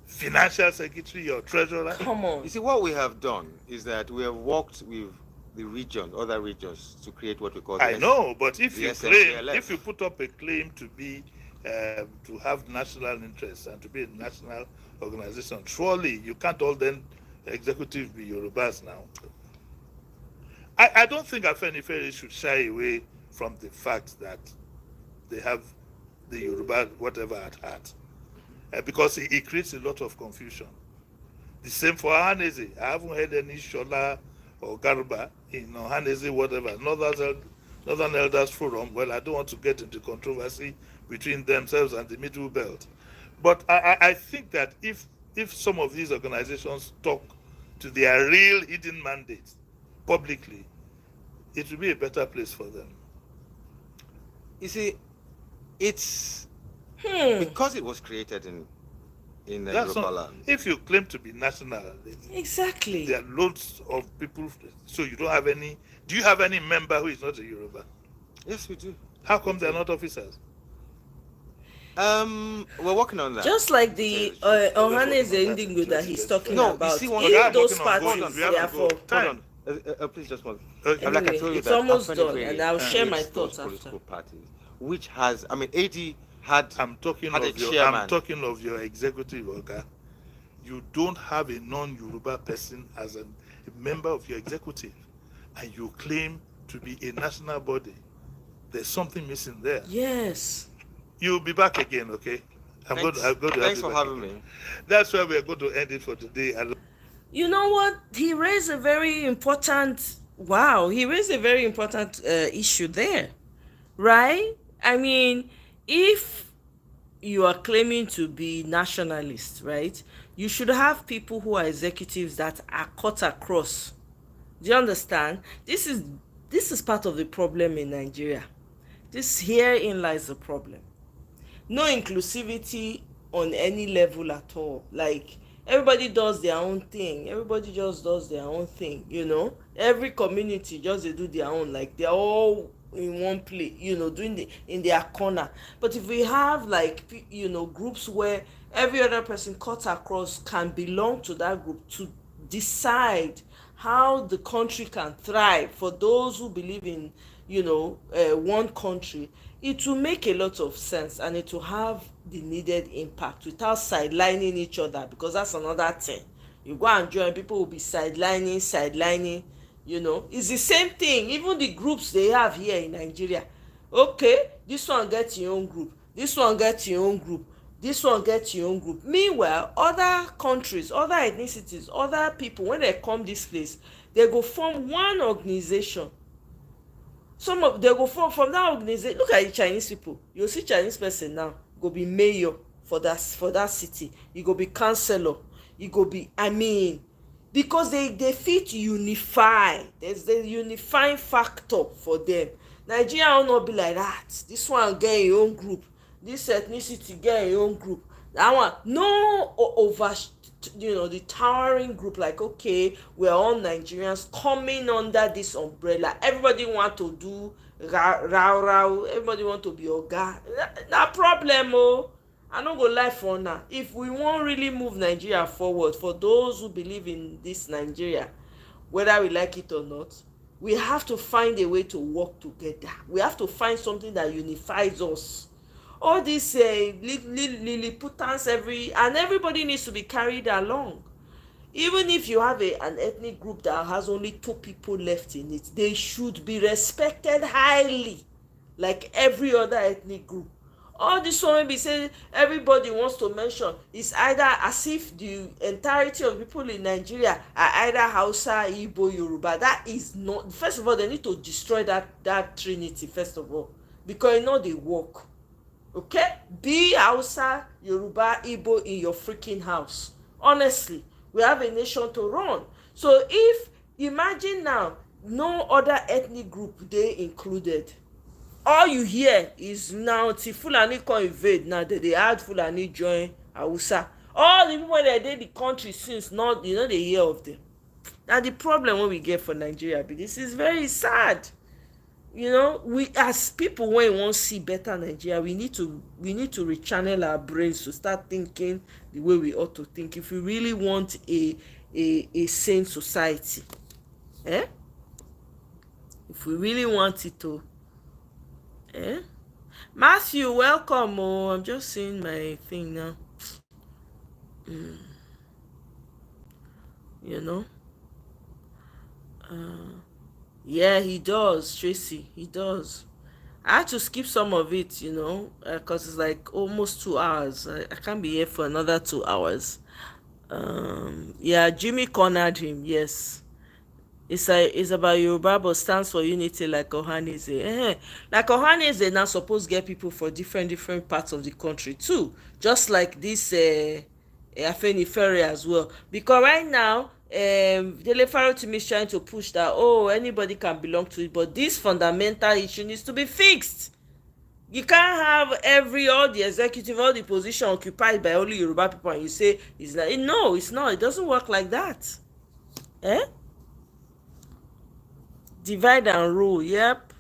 financial secretary or treasurer.
Come on.
You see, what we have done is that we have worked with the other regions, to create what we call.
I know, but if you
SMPLF.
if you put up a claim to be to have national interests and to be a national organization, surely you can't all then executive be Yorubas now. I don't think Afenifere should shy away from the fact that they have the Yoruba whatever at heart, because it creates a lot of confusion. The same for Hanese. I haven't heard any Shola or Garba in Hanese whatever, Northern Elders Forum. Well, I don't want to get into controversy between themselves and the Middle Belt. But I think that if some of these organizations talk to their real hidden mandates publicly, it will be a better place for them.
You see, it's because it was created in the Yoruba land.
If you claim to be national,
Exactly.
there are loads of people. So you don't have any. Do you have any member who is not a Yoruba?
Yes, we do.
How come they're not officers?
We're working on that.
Just like the Ohanese Indigo that he's talking about.
You see,
If those
we have
parties,
to
therefore.
Hold on. Please just one.
Okay.
Like I
Anyway,
told you
it's
that
almost
Afenifere
done, and I'll share my
creates those
thoughts after.
political parties, which has, AD had.
I'm talking
had a
of your.
chairman.
I'm talking of your executive, okay? You don't have a non-Yoruba person as a member of your executive, and you claim to be a national body. There's something missing there.
Yes.
You'll be back again, okay? I'm going to
Thanks for having me.
That's where we're going to end it for today.
You know what? He raised a very important issue there, right? I mean, if you are claiming to be nationalist, right, You should have people who are executives that are cut across. Do you understand? This is part of the problem in Nigeria. This herein lies the problem. No inclusivity on any level at all. Like, everybody does their own thing. Everybody just does their own thing, every community just they do their own, like they're all in one place, doing in their corner. But if we have, like, groups where every other person cut across can belong to that group to decide how the country can thrive for those who believe in one country, it will make a lot of sense, and it will have the needed impact without sidelining each other, because that's another thing. You go and join, people will be sidelining. It's the same thing. Even the groups they have here in Nigeria, okay, this one gets your own group, this one gets your own group, this one gets your own group. Meanwhile, other countries, other ethnicities, other people, when they come this place, they go form one organization. They go from that organization. Look at the Chinese people. You see Chinese person now go be mayor for that city. You go be councillor. You go be, because they fit unify. There's the unifying factor for them. Nigeria will not be like that. This one get your own group, this ethnicity get your own group, that one no over, the towering group, like, okay, we're all Nigerians coming under this umbrella. Everybody want to do rao, everybody want to be oga. That problem. I no go lie for now. If we want really move Nigeria forward, for those who believe in this Nigeria, whether we like it or not, we have to find a way to work together. We have to find something that unifies us. All these Lilliputans, and everybody needs to be carried along. Even if you have an ethnic group that has only 2 people left in it, they should be respected highly, like every other ethnic group. All this one be saying everybody wants to mention is either as if the entirety of people in Nigeria are either Hausa, Igbo, Yoruba. That is not. First of all, they need to destroy that trinity, first of all, because they work. Okay, be Hausa, Yoruba, Igbo in your freaking house. Honestly, we have a nation to run. So if, imagine now, no other ethnic group they included, all you hear is now till Fulani come invade, now they add Fulani join Hausa. All the people that dey the country since, not they hear of them. Now the problem when we get for Nigeria, but this is very sad. We as people, when we want to see better Nigeria, we need to rechannel our brains to start thinking the way we ought to think if we really want a sane society. If we really want it to. Matthew, welcome. I'm just seeing my thing now. Yeah, he does, Tracy. He does. I had to skip some of it, because it's like almost 2 hours. I can't be here for another 2 hours. Yeah, Jimmy cornered him. Yes, it's about Yoruba, but stands for unity, like Ohaneze. Like Ohaneze now supposed to get people for different parts of the country too, just like this Afanifer as well. Because right now, the Electoral team is trying to push that anybody can belong to it, but this fundamental issue needs to be fixed. You can't have all the executive, all the position occupied by only Yoruba people, and you say it's not. No, it's not. It doesn't work like that. Divide and rule. Yep.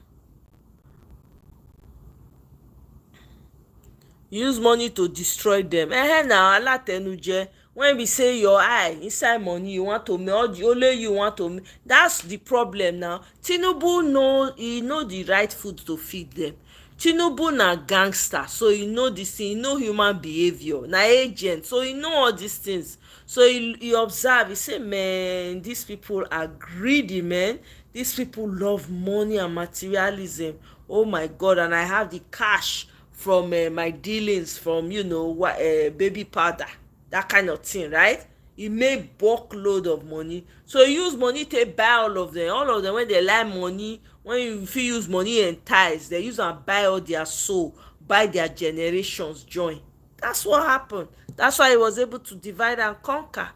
Use money to destroy them. Now alatenuje. When we say your eye inside money, you want to make, only you want to make. That's the problem now. Tinubu know the right food to feed them. Tinubu na gangster, so he know this thing, he know human behavior, na agent, so he know all these things. So he observe, he say, man, these people are greedy, man. These people love money and materialism. Oh my God, and I have the cash from my dealings from, baby powder, that kind of thing, right? He made bulk-load of money. So he use money to buy all of them. All of them, when they like money, when you feel use money entice, they use and buy all their soul, buy their generations join. That's what happened. That's why he was able to divide and conquer.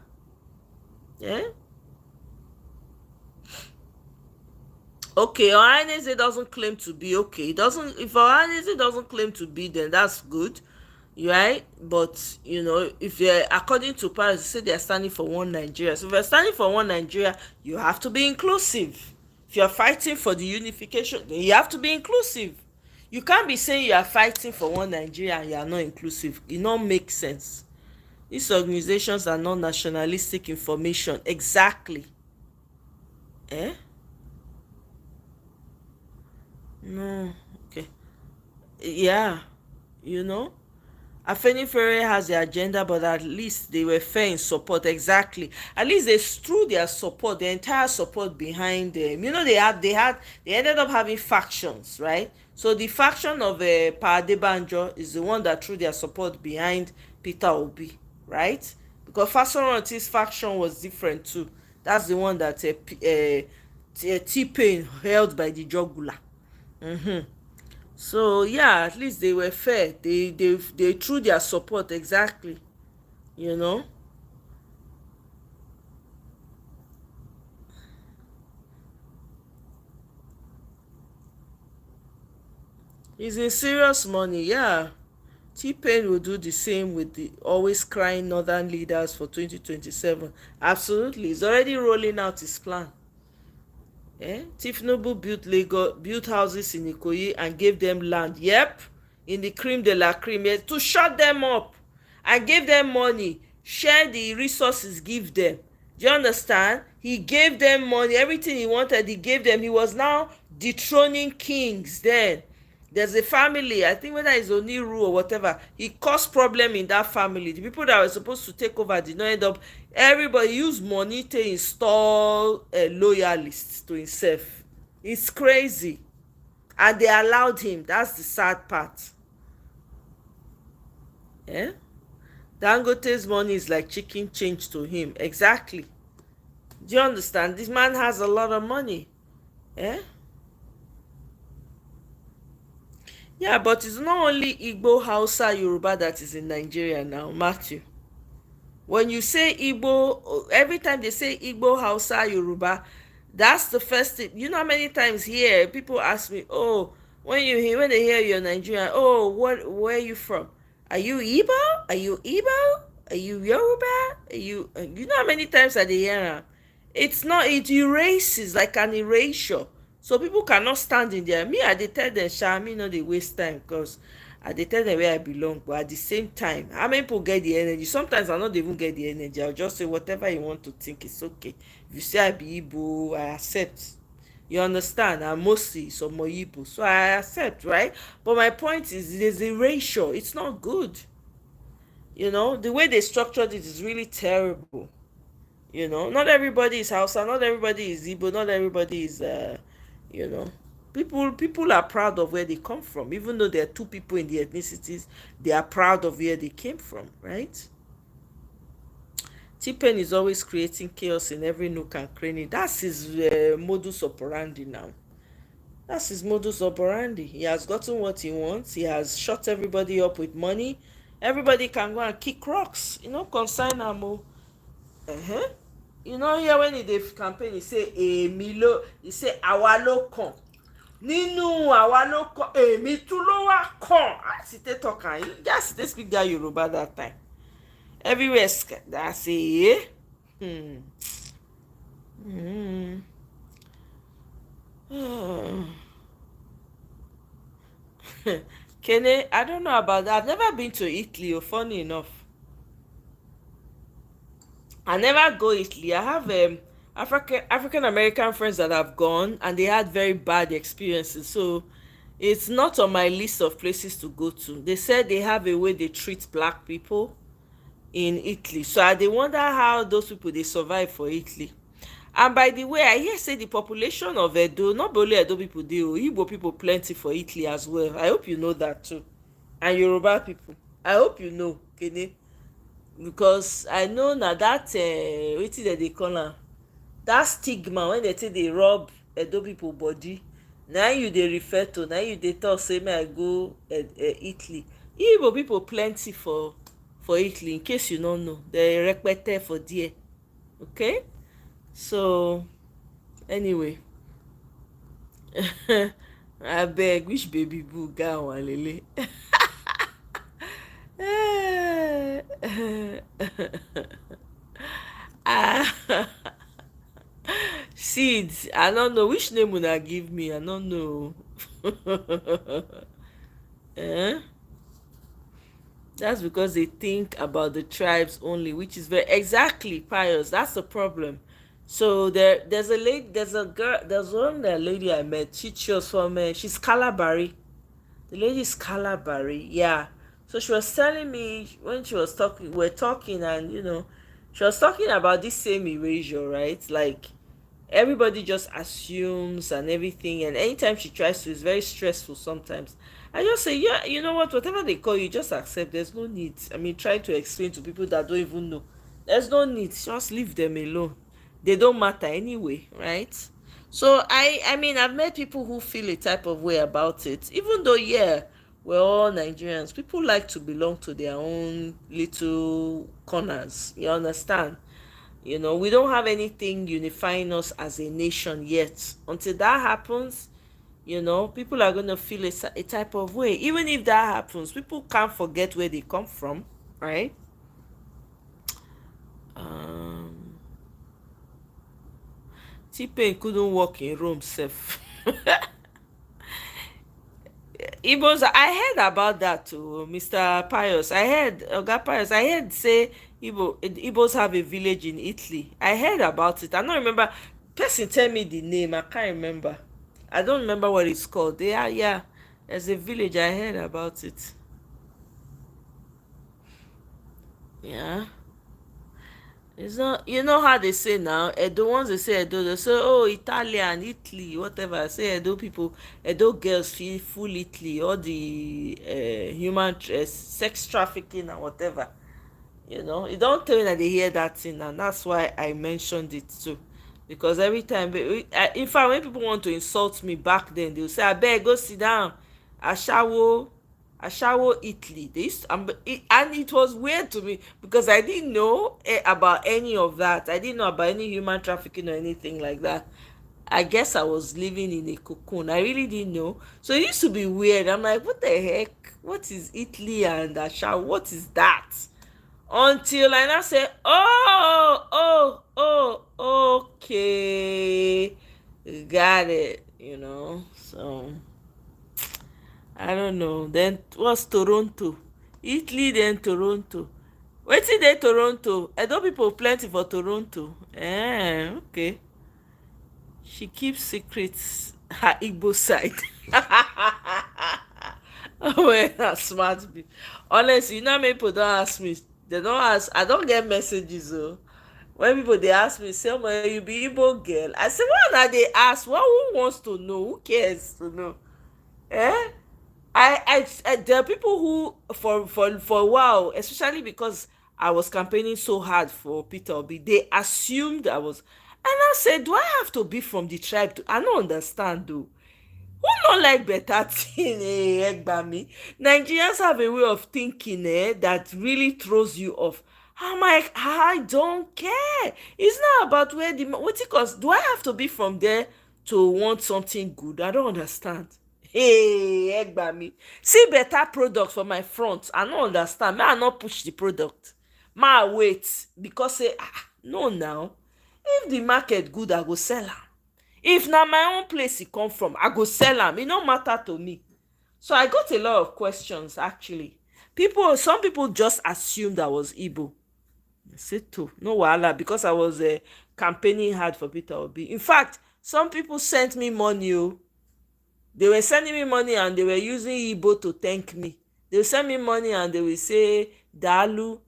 Yeah. Okay, Ohaneze doesn't claim to be okay. It doesn't. If Ohaneze doesn't claim to be, then that's good, right? But if they're according to Paris, they say they're standing for one Nigeria. So if you're standing for one Nigeria, you have to be inclusive. If you're fighting for the unification, then you have to be inclusive. You can't be saying you are fighting for one Nigeria and you are not inclusive. It don't make sense. These organizations are not nationalistic information. Exactly. Eh? No. Okay. Yeah. Afenifere has the agenda, but at least they were fair in support. Exactly. At least they threw their support, the entire support behind them. They ended up having factions, right? So the faction of Paadebanjo is the one that threw their support behind Peter Obi, right? Because Fasoranti's faction was different too. That's the one that T-Pain held by the jugular. So yeah, at least they were fair. They threw their support. Exactly. He's in serious money. Yeah. T-Pain will do the same with the always crying northern leaders for 2027. Absolutely. He's already rolling out his plan. Tifnubu built houses in Ikoyi and gave them land. Yep, in the cream de la cream, to shut them up and gave them money. Share the resources, give them. Do you understand? He gave them money, everything he wanted, he gave them. He was now dethroning kings then. There's a family, I think whether it's Oniru or whatever, he caused problem in that family. The people that were supposed to take over did not end up. Everybody used money to install loyalists to himself. It's crazy. And they allowed him. That's the sad part. Yeah? Dangote's money is like chicken change to him. Exactly. Do you understand? This man has a lot of money. Yeah? Yeah, but it's not only Igbo, Hausa, Yoruba that is in Nigeria now, Matthew. When you say Igbo, every time they say Igbo, Hausa, Yoruba, that's the first thing. You know how many times here people ask me, oh, when they hear you're Nigerian, oh, where are you from? Are you Igbo? Are you Igbo? Are you Yoruba? Are you know how many times that they hear? It erases like an erasure. So people cannot stand in there. Me, I dey tell them, sha, me no dey waste time, because I dey tell them where I belong. But at the same time, how many people get the energy? Sometimes I not even get the energy. I'll just say whatever you want to think, it's okay. If you say I be Igbo, I accept. You understand? I'm mostly some more Igbo, so I accept, right? But my point is, there's a ratio. It's not good. The way they structured it is really terrible. Not everybody is Hausa, not everybody is Igbo, not everybody is people are proud of where they come from. Even though there are two people in the ethnicities, they are proud of where they came from, right? T-Pain is always creating chaos in every nook and cranny. That's his modus operandi now. That's his modus operandi. He has gotten what he wants. He has shut everybody up with money. Everybody can go and kick rocks. Consign am. Here when he dey campaign, he say èmi ló, he say àwa ló kàn. Nínú àwa ló kàn, èmi tún ló wá kàn. As he take talk, he just dey speak that Yoruba that time. Everywhere that say Kene, I don't know about that. I've never been to Italy, funny enough. I never go Italy. I have African American friends that have gone and they had very bad experiences. So it's not on my list of places to go to. They said they have a way they treat black people in Italy. So I dey wonder how those people they survive for Italy. And by the way, I hear say the population of Edo, not only Edo people dey, Igbo people plenty for Italy as well. I hope you know that too. And Yoruba people. I hope you know, Kene. Because I know na that wetin dem dey call am, that stigma when they say they rub Edo people body, na you dey refer to, na you dey talk say make I go Italy. Igbo people plenty for Italy, in case you don't know. They repete for there. Okay? So anyway. I beg, which baby boo ga walele. Ah, seeds. I don't know which name una give me. I don't know. Eh? That's because they think about the tribes only, which is very exactly pious. That's the problem. So there's a lady, there's a girl, there's one lady I met. She was from she's Calabari. The lady is Calabari, yeah. So she was telling me when she was talking, we're talking, and she was talking about this same erasure, right? Like everybody just assumes and everything, and anytime she tries to, it's very stressful sometimes. I just say, yeah, you know what, whatever they call you, just accept. There's no need. I mean, try to explain to people that don't even know. There's no need. Just leave them alone. They don't matter anyway, right? So I mean, I've met people who feel a type of way about it, even though, yeah, we're all Nigerians. People like to belong to their own little corners. You understand? We don't have anything unifying us as a nation yet. Until that happens, people are going to feel a type of way. Even if that happens, people can't forget where they come from, right? T-Pain couldn't walk in Rome safe. Igbos, I heard about that too, Mr. Pius. I heard, Oga Pius, I heard say Igbos have a village in Italy. I heard about it. I don't remember. Person tell me the name. I can't remember. I don't remember what it's called. Yeah. There's a village. I heard about it. Yeah. It's not, how they say now, Edo, once they say Edo, they say, oh, Italian, Italy, whatever. I say Edo people, Edo girls feel full Italy, all the human sex trafficking and whatever. You don't tell me that they hear that thing, and that's why I mentioned it too. Because every time, in fact, when people want to insult me back then, they'll say, I beg, go sit down. Ashawo Italy. And it was weird to me because I didn't know about any of that. I didn't know about any human trafficking or anything like that. I guess I was living in a cocoon. I really didn't know. So it used to be weird. I'm like, what the heck? What is Italy and Ashawo? What is that? Until I now say, okay. Got it, So I don't know. Then what's Toronto? Italy, then Toronto. Wetin dey Toronto? Edo people plenty for Toronto. Okay. She keeps secrets her Igbo side. Oh, well, smart. Honestly, many people don't ask me. They don't ask. I don't get messages. When people they ask me, say, "Omoye, you be Igbo girl?" I say, "Why not they ask? Who wants to know? Who cares to know?" Eh? There are people who for a while, especially because I was campaigning so hard for Peter Obi, they assumed I was, and I said, do I have to be from the tribe I don't understand though. Who not like better thing, Egbami? Nigerians have a way of thinking that really throws you off. I'm like, I don't care. It's not about where what it costs. Do I have to be from there to want something good? I don't understand. Hey, Egbami. See better product for my front. I don't understand. May I not push the product? May I wait? Because say, no now. If the market good, I go sell am. If na my own place e come from, I go sell am. E no matter to me. So I got a lot of questions actually. Some people just assumed I was Igbo. I said to no wahala because I was campaigning hard for Peter Obi. In fact, some people sent me money. They were sending me money and they were using Igbo to thank me. They will send me money and they will say Dalu,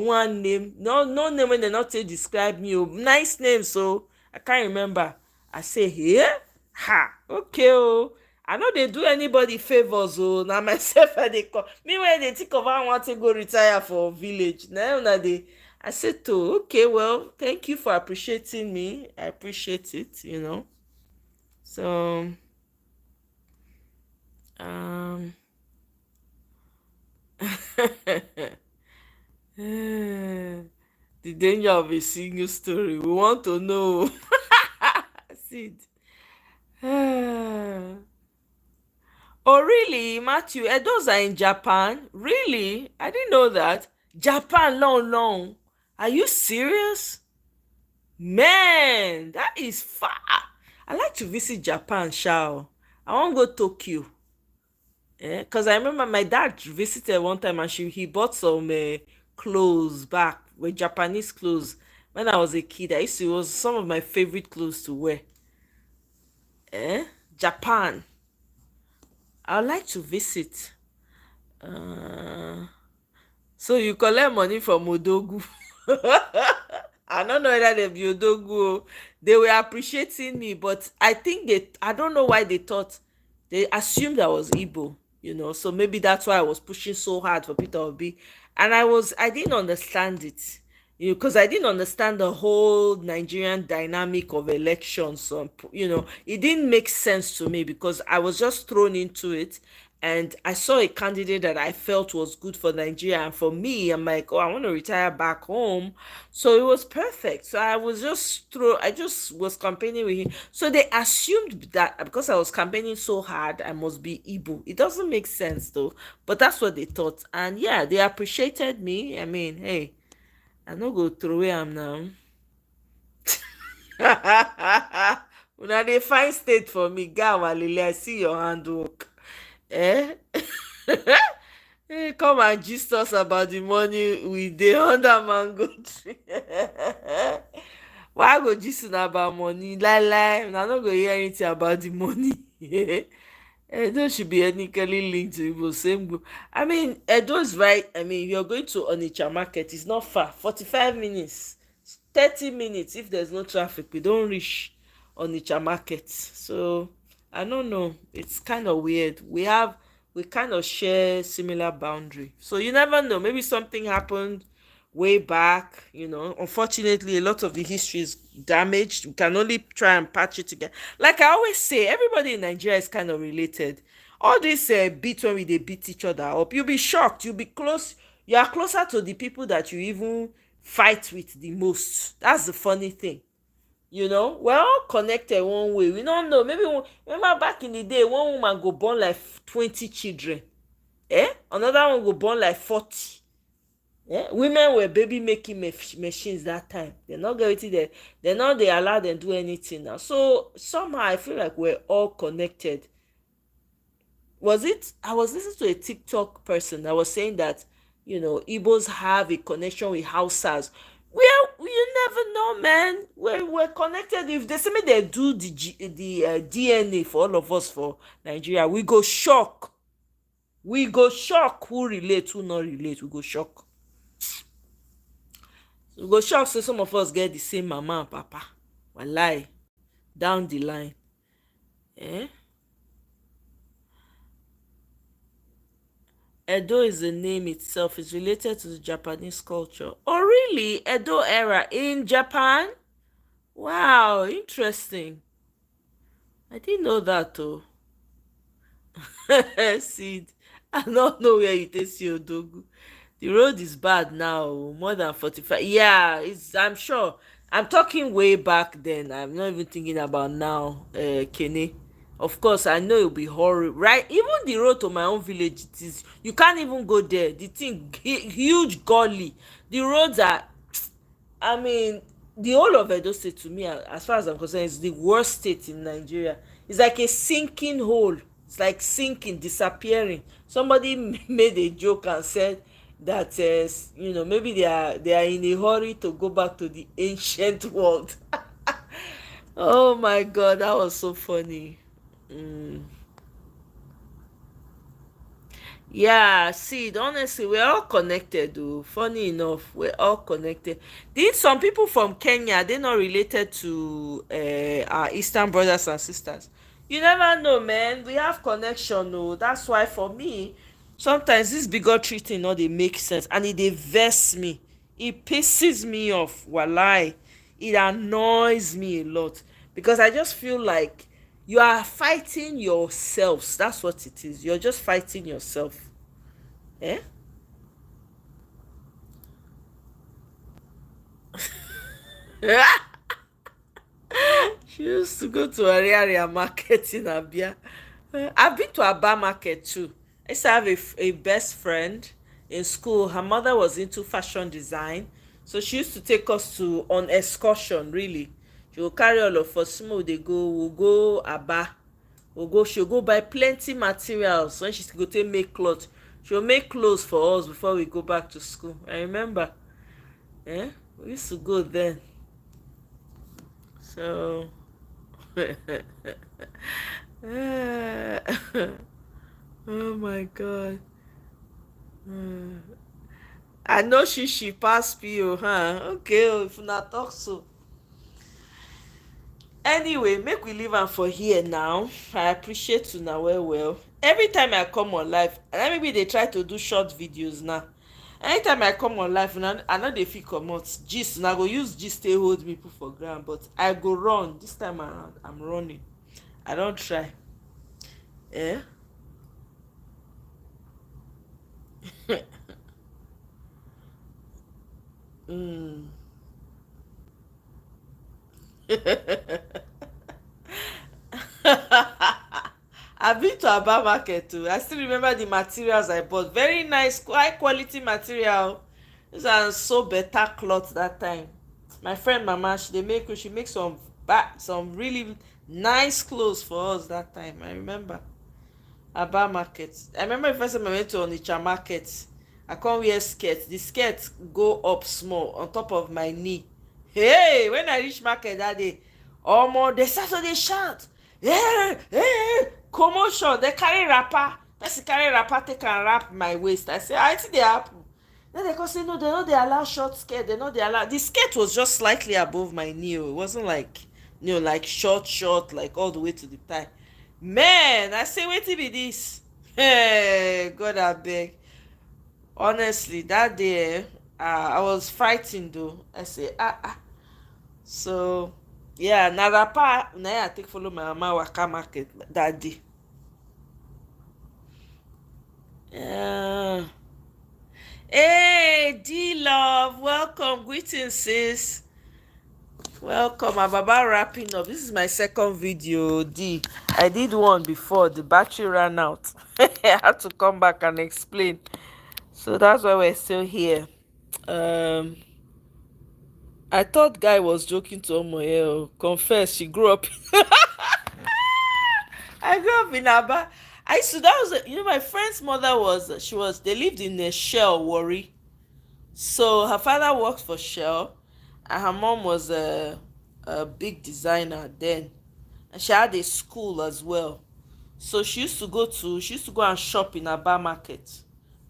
one name, no name when they not say describe me. Nice name, so I can't remember. I say here, okay. I know they do anybody favors. Now myself I they call me when they think of I want to go retire for village. Now I said to okay, well, thank you for appreciating me. I appreciate it. So The danger of a single story. We want to know. Sid. Oh, really, Matthew? Those are in Japan? Really? I didn't know that. Japan, long, long. Are you serious? Man, that is far. I like to visit Japan, Shao. I want to go Tokyo. Because I remember my dad visited one time and he bought some clothes back, with Japanese clothes. When I was a kid, it was some of my favorite clothes to wear. Japan. I would like to visit. So you collect money from Odogu. I don't know whether they be Odogu. They were appreciating me, but I don't know why they assumed I was Igbo, so maybe that's why I was pushing so hard for Peter Obi. And I didn't understand it, because I didn't understand the whole Nigerian dynamic of elections. So, it didn't make sense to me because I was just thrown into it, and I saw a candidate that I felt was good for Nigeria. And for me, I'm like, oh, I want to retire back home. So it was perfect. So I just was campaigning with him. So they assumed that because I was campaigning so hard, I must be Igbo. It doesn't make sense though, but that's what they thought. And yeah, they appreciated me. I mean, hey, I no go throw away am now. Una dey find state for me, Gawalele. I see your handwork. Eh? Come and gist us about the money we dey under mango tree. Why I go gist una about money? Lie, una no go hear anything about the money. Edo should be ethnically linked to Igbo, same group. I mean, Edo is right. I mean, if you're going to Onitsha market, it's not far. 45 minutes, 30 minutes. If there's no traffic, we don't reach Onitsha market. So I don't know. It's kind of weird. We kind of share similar boundary. So you never know. Maybe something happened way back. Unfortunately, a lot of the history is damaged. We can only try and patch it together. Like I always say, everybody in Nigeria is kind of related. All this beat when they beat each other up, you'll be shocked. You'll be close. You are closer to the people that you even fight with the most. That's the funny thing. We're all connected one way. We don't know. Maybe remember back in the day, one woman go born like 20 children. Another one go born like 40. Women were baby making machines that time. They're not getting there. They're not they allow them do anything now. So somehow I feel like we're all connected. I was listening to a TikTok person that was saying that Igbos have a connection with Hausas. You never know, man. We're connected. If they say me they do the DNA for all of us for Nigeria, we go shock. Who relate, who not relate. We go shock. We go shock. So some of us get the same mama and papa. Wallahi, down the line. Edo is the name itself. It's related to the Japanese culture. Oh, really? Edo era in Japan? Wow, interesting. I didn't know that, though. Sid, I don't know where you take see Odogu. The road is bad now, more than 45. Yeah, I'm sure. I'm talking way back then. I'm not even thinking about now, Kene. Of course, I know it'll be horrible, right? Even the road to my own village, you can't even go there. The thing, huge gully. The roads are, I mean, the whole of Edo State to me, as far as I'm concerned, is the worst state in Nigeria. It's like a sinking hole. It's like sinking, disappearing. Somebody made a joke and said that maybe they are in a hurry to go back to the ancient world. Oh my God, that was so funny. Yeah, see, honestly, we're all connected, though. Funny enough, we're all connected. These some people from Kenya, they're not related to our Eastern brothers and sisters. You never know, man. We have connection, though. That's why for me, sometimes this bigotry thing not they make sense, and it dey vex me. It pisses me off. Walai, it annoys me a lot because I just feel like you are fighting yourselves. That's what it is. You're just fighting yourself. She used to go to Ariaria market in Abia. I've been to Aba market too. I used to have a best friend in school. Her mother was into fashion design. So she used to take us to on excursion, really. She will carry all of us. Small they go, we'll go Aba. She'll go buy plenty materials when she's go take make clothes. She'll make clothes for us before we go back to school. I remember. Eh? We used to go then. So oh my god. I know she pass PO, huh? Okay, if una talk so. Anyway, make we leave am for here now. I appreciate una well. Every time I come on live, and maybe they try to do short videos now. Anytime I come on live, I no dey fit comot gist. Una go use gist take hold me put for ground, but I go run this time around. I'm running. I don try. Eh? mm. I've been to Aba market too. I still remember the materials I bought. Very nice, high quality material. These are so better cloth that time. My friend Mama, she make some really nice clothes for us that time. I remember. Aba market. I remember the first time I went to Onitsha market. I come wear skirt. The skirt go up small on top of my knee. Hey, when I reach market that day, they start to dey shout. Hey, commotion. They carry wrapper. Person carry wrapper take and wrap my waist. I say, I think they happen. Then they come say, no, they no dey allow short skirt. They no dey allow. The skirt was just slightly above my knee. It wasn't like, like short, like all the way to the thigh. Man, I say, wetin be this? Hey, God abeg. Honestly, that day, I was frightened though. I say, So, yeah, na wrapper na I take follow my mama waka market that day. Hey, D-Love, welcome. Greetings, sis. Welcome. I'm about wrapping up. This is my second video, D. I did one before. The battery ran out. I had to come back and explain. So that's why we're still here. I thought Guy was joking to Omoye. Confess, she grew up. I grew up in Aba. My friend's mother they lived in a Shell, Warri. So her father worked for Shell, and her mom was a big designer then. And she had a school as well. So she used to go and shop in Aba market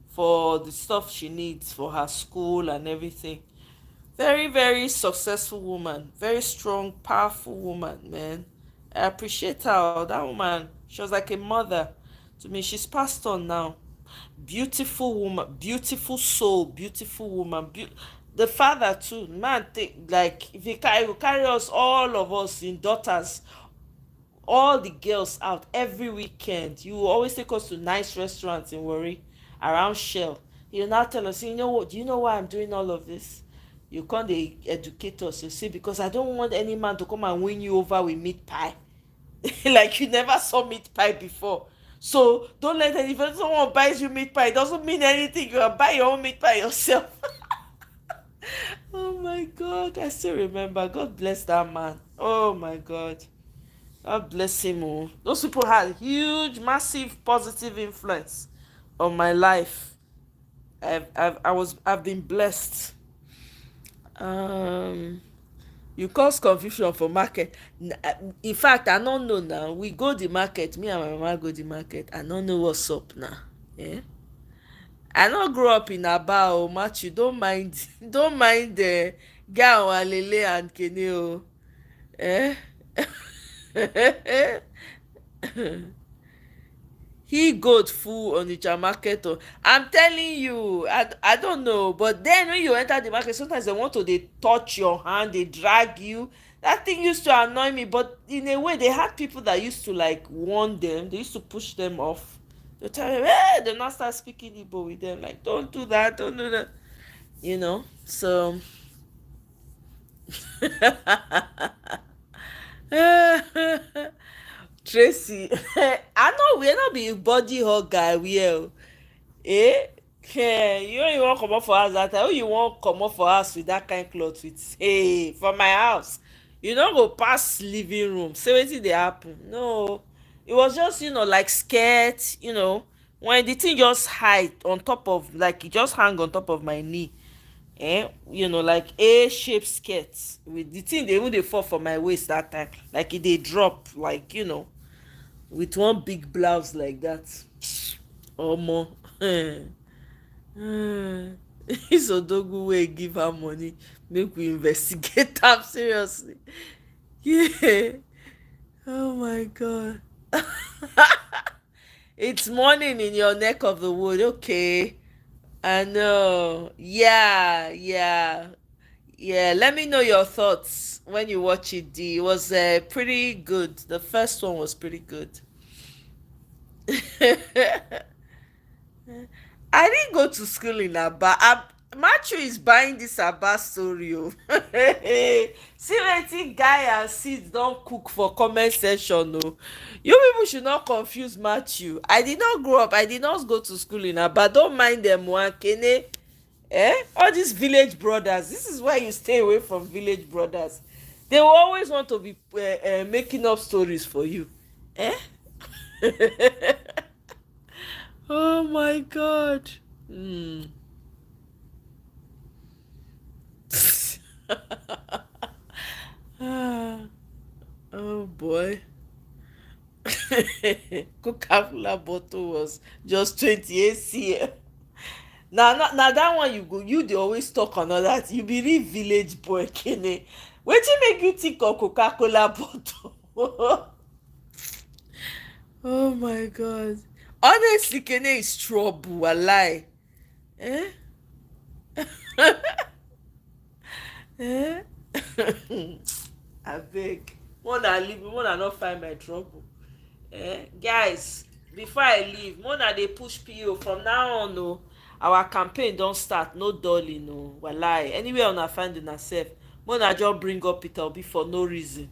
for the stuff she needs for her school and everything. Very, very successful woman. Very strong, powerful woman, man. I appreciate her. That woman, she was like a mother to me. She's passed on now. Beautiful woman, beautiful soul, beautiful woman. The father too, man. If he carry us, all of us in daughters, all the girls out every weekend. You will always take us to nice restaurants in Warri around Shell. He'll now tell us, you know what? Do you know why I'm doing all of this? You can't educate us. You see, because I don't want any man to come and win you over with meat pie. Like you never saw meat pie before. So don't let if someone buys you meat pie, it doesn't mean anything. You can buy your own meat pie yourself. Oh my God, I still remember. God bless that man. Oh my God. God bless him. Oh. Those people had huge, massive, positive influence on my life. I've been blessed. You cause confusion for market. In fact, I don't know now. We go the market. Me and my mama go the market. I don't know what's up now. Yeah. I don't grow up in Aba or Matthew. Don't mind Gao Alele and Keneo. Eh? He goat full on the market. Oh. I'm telling you, I don't know. But then when you enter the market, sometimes they want to they touch your hand, they drag you. That thing used to annoy me. But in a way, they had people that used to like warn them. They used to push them off. They tell them, hey, they not start speaking Igbo with them. Like, don't do that, don't do that. So Tracy, I know we're not be body hug guy, we are. Eh? You want come up for us that time? Who you want come up for us with that kind cloth with? Hey, for my house. You don't go past living room. Say wetin dey happen. No. It was just, like skirt, when the thing just hide on top of, like, it just hang on top of my knee. Like A-shaped skirts with the thing, they even dey fall for my waist that time, like it dey drop, like, with one big blouse like that. Omo. This odogu wey give her money make we investigate am seriously. Yeah. Oh my god. It's morning in your neck of the wood. Okay, I know. Yeah, yeah, yeah. Let me know your thoughts when you watch it. D. It was pretty good. The first one was pretty good. I didn't go to school in Aba. Matthew is buying this Aba story. Oh. See wetin guy and seed don cook for comment section. Oh. You people should not confuse Matthew. I did not grow up. I did not go to school in Aba. Don't mind them one. Kene. All these village brothers. This is why you stay away from village brothers. They will always want to be making up stories for you. Oh my god. Oh boy. Coca-Cola bottle was just 28 cl. Now that one you dey always talk on that. You be real village boy, Kene. Wetin make you think of Coca-Cola bottle? Oh my god. Honestly, Kene is trouble, walai. Abeg, mona leave me, mona not find my trouble. Guys, before I leave, mona dey push PO from now on. Oh, our campaign don start. No dulling. Oh, walai. Anywhere una find una sef, mona just bring up Peter Obi for no reason.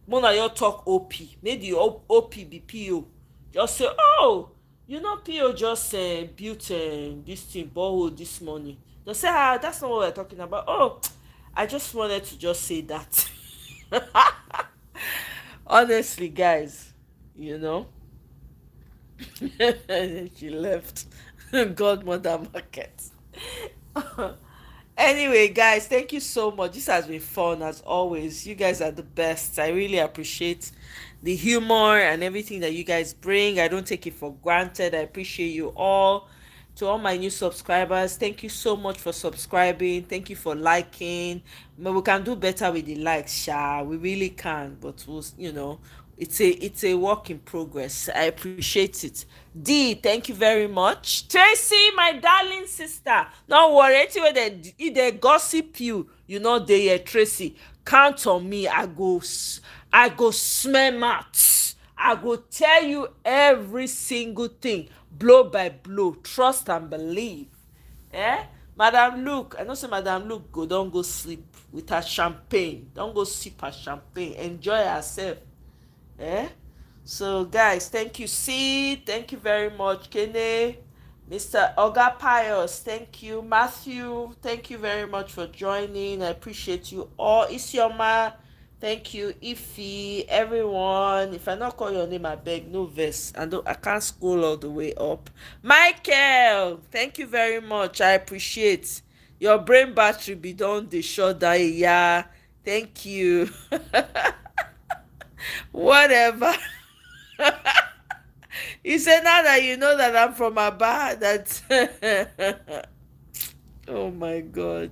Mona just talk OP, make the OP be PO. Just say, oh, PO just built this thing borehole this morning. Just say, that's not what we're talking about. Oh, I just wanted to just say that. Honestly, guys, she left. Godmother market. Anyway, guys, thank you so much. This has been fun as always. You guys are the best. I really appreciate the humor and everything that you guys bring. I don't take it for granted. I appreciate you all. To all my new subscribers, thank you so much for subscribing. Thank you for liking. But we can do better with the likes, sha. We really can, but we'll, it's a work in progress. I appreciate it. D, thank you very much. Tracy, my darling sister, no worry. If they gossip you, they here. Tracy, count on me. I go smell mouth. I go tell you every single thing, blow by blow. Trust and believe. Madam Luke, I know say Madam Luke don't go sleep with her champagne. Don't go sip her champagne. Enjoy herself. So guys, thank you. Thank you very much. Kene, Mr. Oga Pius, thank you. Matthew, thank you very much for joining. I appreciate you all. Isioma, thank you. Ify, everyone. If I not call your name, I beg, no verse. I can't scroll all the way up. Michael, thank you very much. I appreciate your brain battery be done the short that. Yeah, thank you. Whatever. You say now that you know that I'm from Aba, that oh my god.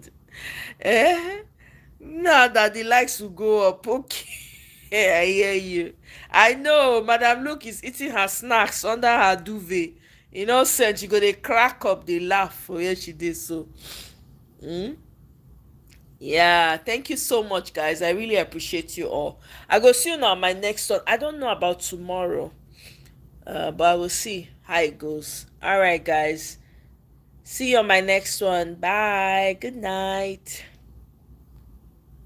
Now that the likes will go up. Okay. I hear you. I know Madam Luke is eating her snacks under her duvet. Sense she go dey crack up, dey laugh for where she did so. Yeah, thank you so much, guys. I really appreciate you all. I go see you now on my next one. I don't know about tomorrow, but I will see how it goes. All right, guys. See you on my next one. Bye. Good night.